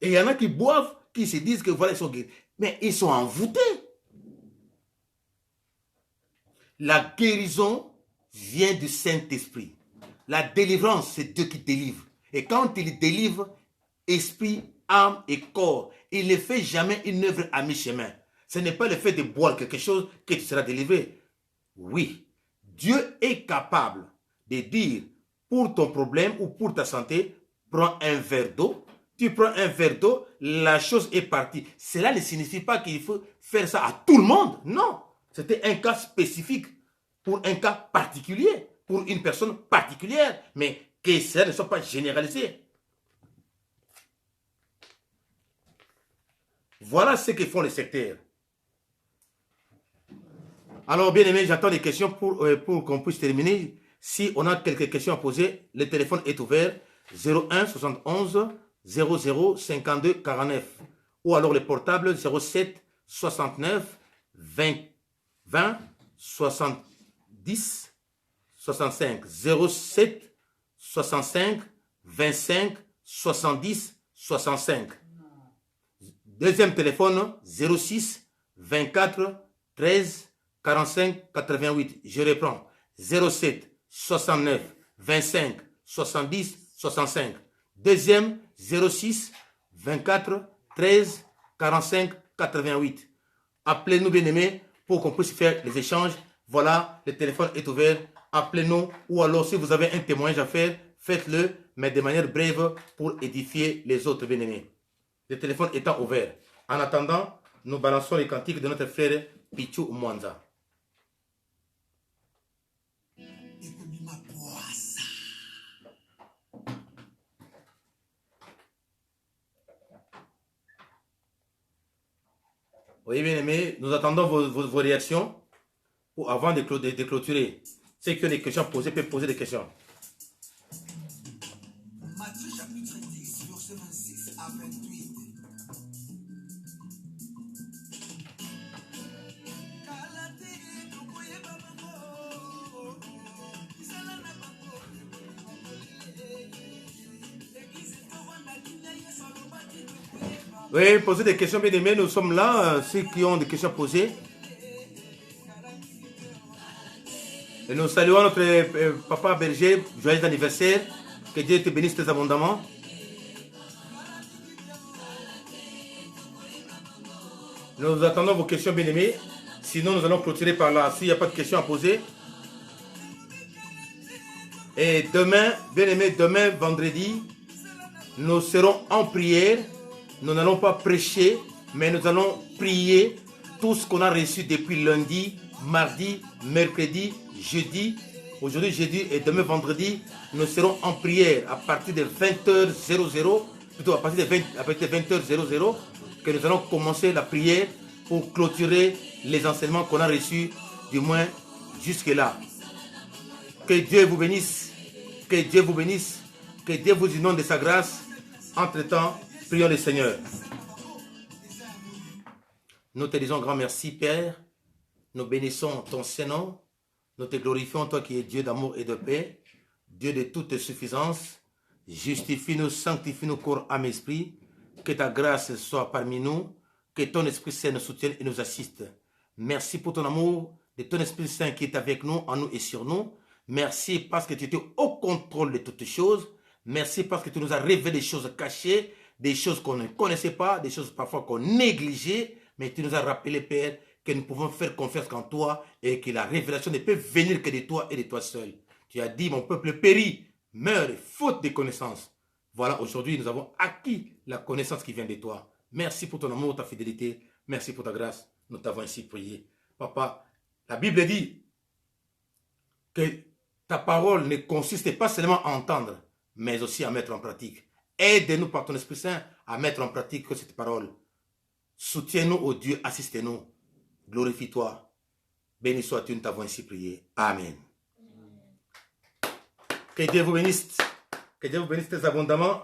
Et il y en a qui boivent qui se disent que voilà, ils sont guéris. Mais ils sont envoûtés. La guérison vient du Saint-Esprit. La délivrance, c'est Dieu qui délivre. Et quand il délivre, esprit, âme et corps, il ne fait jamais une œuvre à mi-chemin. Ce n'est pas le fait de boire quelque chose que tu seras délivré. Oui, Dieu est capable de dire pour ton problème ou pour ta santé, prends un verre d'eau. Tu prends un verre d'eau, la chose est partie. Cela ne signifie pas qu'il faut faire ça à tout le monde. Non, c'était un cas spécifique, pour un cas particulier, pour une personne particulière, mais que cela ne soit pas généralisé. Voilà ce que font les sectaires. Alors, bien aimé, j'attends des questions pour qu'on puisse terminer. Si on a quelques questions à poser, le téléphone est ouvert. 01 71 00 52 49. Ou alors le portable 07 69 20 20 70 65. 07 65 25 70 65. Deuxième téléphone 06 24 13 45 88. Je reprends. 07 69 25 70 65. Deuxième 06 24 13 45 88. Appelez-nous, bien-aimés, pour qu'on puisse faire les échanges. Voilà, le téléphone est ouvert. Appelez-nous, ou alors si vous avez un témoignage à faire, faites-le, mais de manière brève pour édifier les autres, bien-aimés. Le téléphone étant ouvert. En attendant, nous balançons les cantiques de notre frère Pichou Mwanza. Oui, bien aimé, nous attendons vos réactions avant de clôturer. Ceux qui ont des questions à poser peuvent poser des questions. Matthieu chapitre 10, verset 26 à 28. Oui, posez des questions, bien aimés. Nous sommes là, ceux qui ont des questions à poser. Et nous saluons notre papa berger, joyeux anniversaire. Que Dieu te bénisse très abondamment. Nous attendons vos questions, bien aimés. Sinon, nous allons clôturer par là. S'il n'y a pas de questions à poser. Et demain, bien aimés, demain, vendredi, nous serons en prière. Nous n'allons pas prêcher, mais nous allons prier tout ce qu'on a reçu depuis lundi, mardi, mercredi, jeudi. Aujourd'hui, jeudi et demain, vendredi, nous serons en prière à partir de 20h00, plutôt à partir de 20h00, que nous allons commencer la prière pour clôturer les enseignements qu'on a reçus, du moins jusque-là. Que Dieu vous bénisse, que Dieu vous bénisse, que Dieu vous inonde de sa grâce. Entre-temps, prions le Seigneur. Nous te disons grand merci, Père. Nous bénissons ton Saint-Nom. Nous te glorifions, toi qui es Dieu d'amour et de paix, Dieu de toute suffisance. Justifie-nous, sanctifie-nous, corps, âme, esprit. Que ta grâce soit parmi nous. Que ton Esprit Saint nous soutienne et nous assiste. Merci pour ton amour, de ton Esprit Saint qui est avec nous, en nous et sur nous. Merci parce que tu étais au contrôle de toutes choses. Merci parce que tu nous as révélé des choses cachées, des choses qu'on ne connaissait pas, des choses parfois qu'on négligeait, mais tu nous as rappelé, Père, que nous pouvons faire confiance qu'en toi et que la révélation ne peut venir que de toi et de toi seul. Tu as dit, mon peuple périt, meurt, faute de connaissance. Voilà, aujourd'hui, nous avons acquis la connaissance qui vient de toi. Merci pour ton amour, ta fidélité. Merci pour ta grâce. Nous t'avons ainsi prié. Papa, la Bible dit que ta parole ne consiste pas seulement à entendre, mais aussi à mettre en pratique. Aide-nous par ton Esprit Saint à mettre en pratique cette parole. Soutiens-nous, ô Dieu, assistez-nous. Glorifie-toi. Béni sois-tu, nous t'avons ainsi prié. Amen. Que Dieu vous bénisse. Que Dieu vous bénisse très abondamment.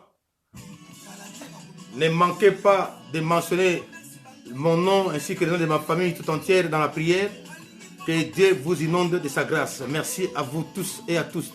Ne manquez pas de mentionner mon nom ainsi que le nom de ma famille tout entière dans la prière. Que Dieu vous inonde de sa grâce. Merci à vous tous et à tous.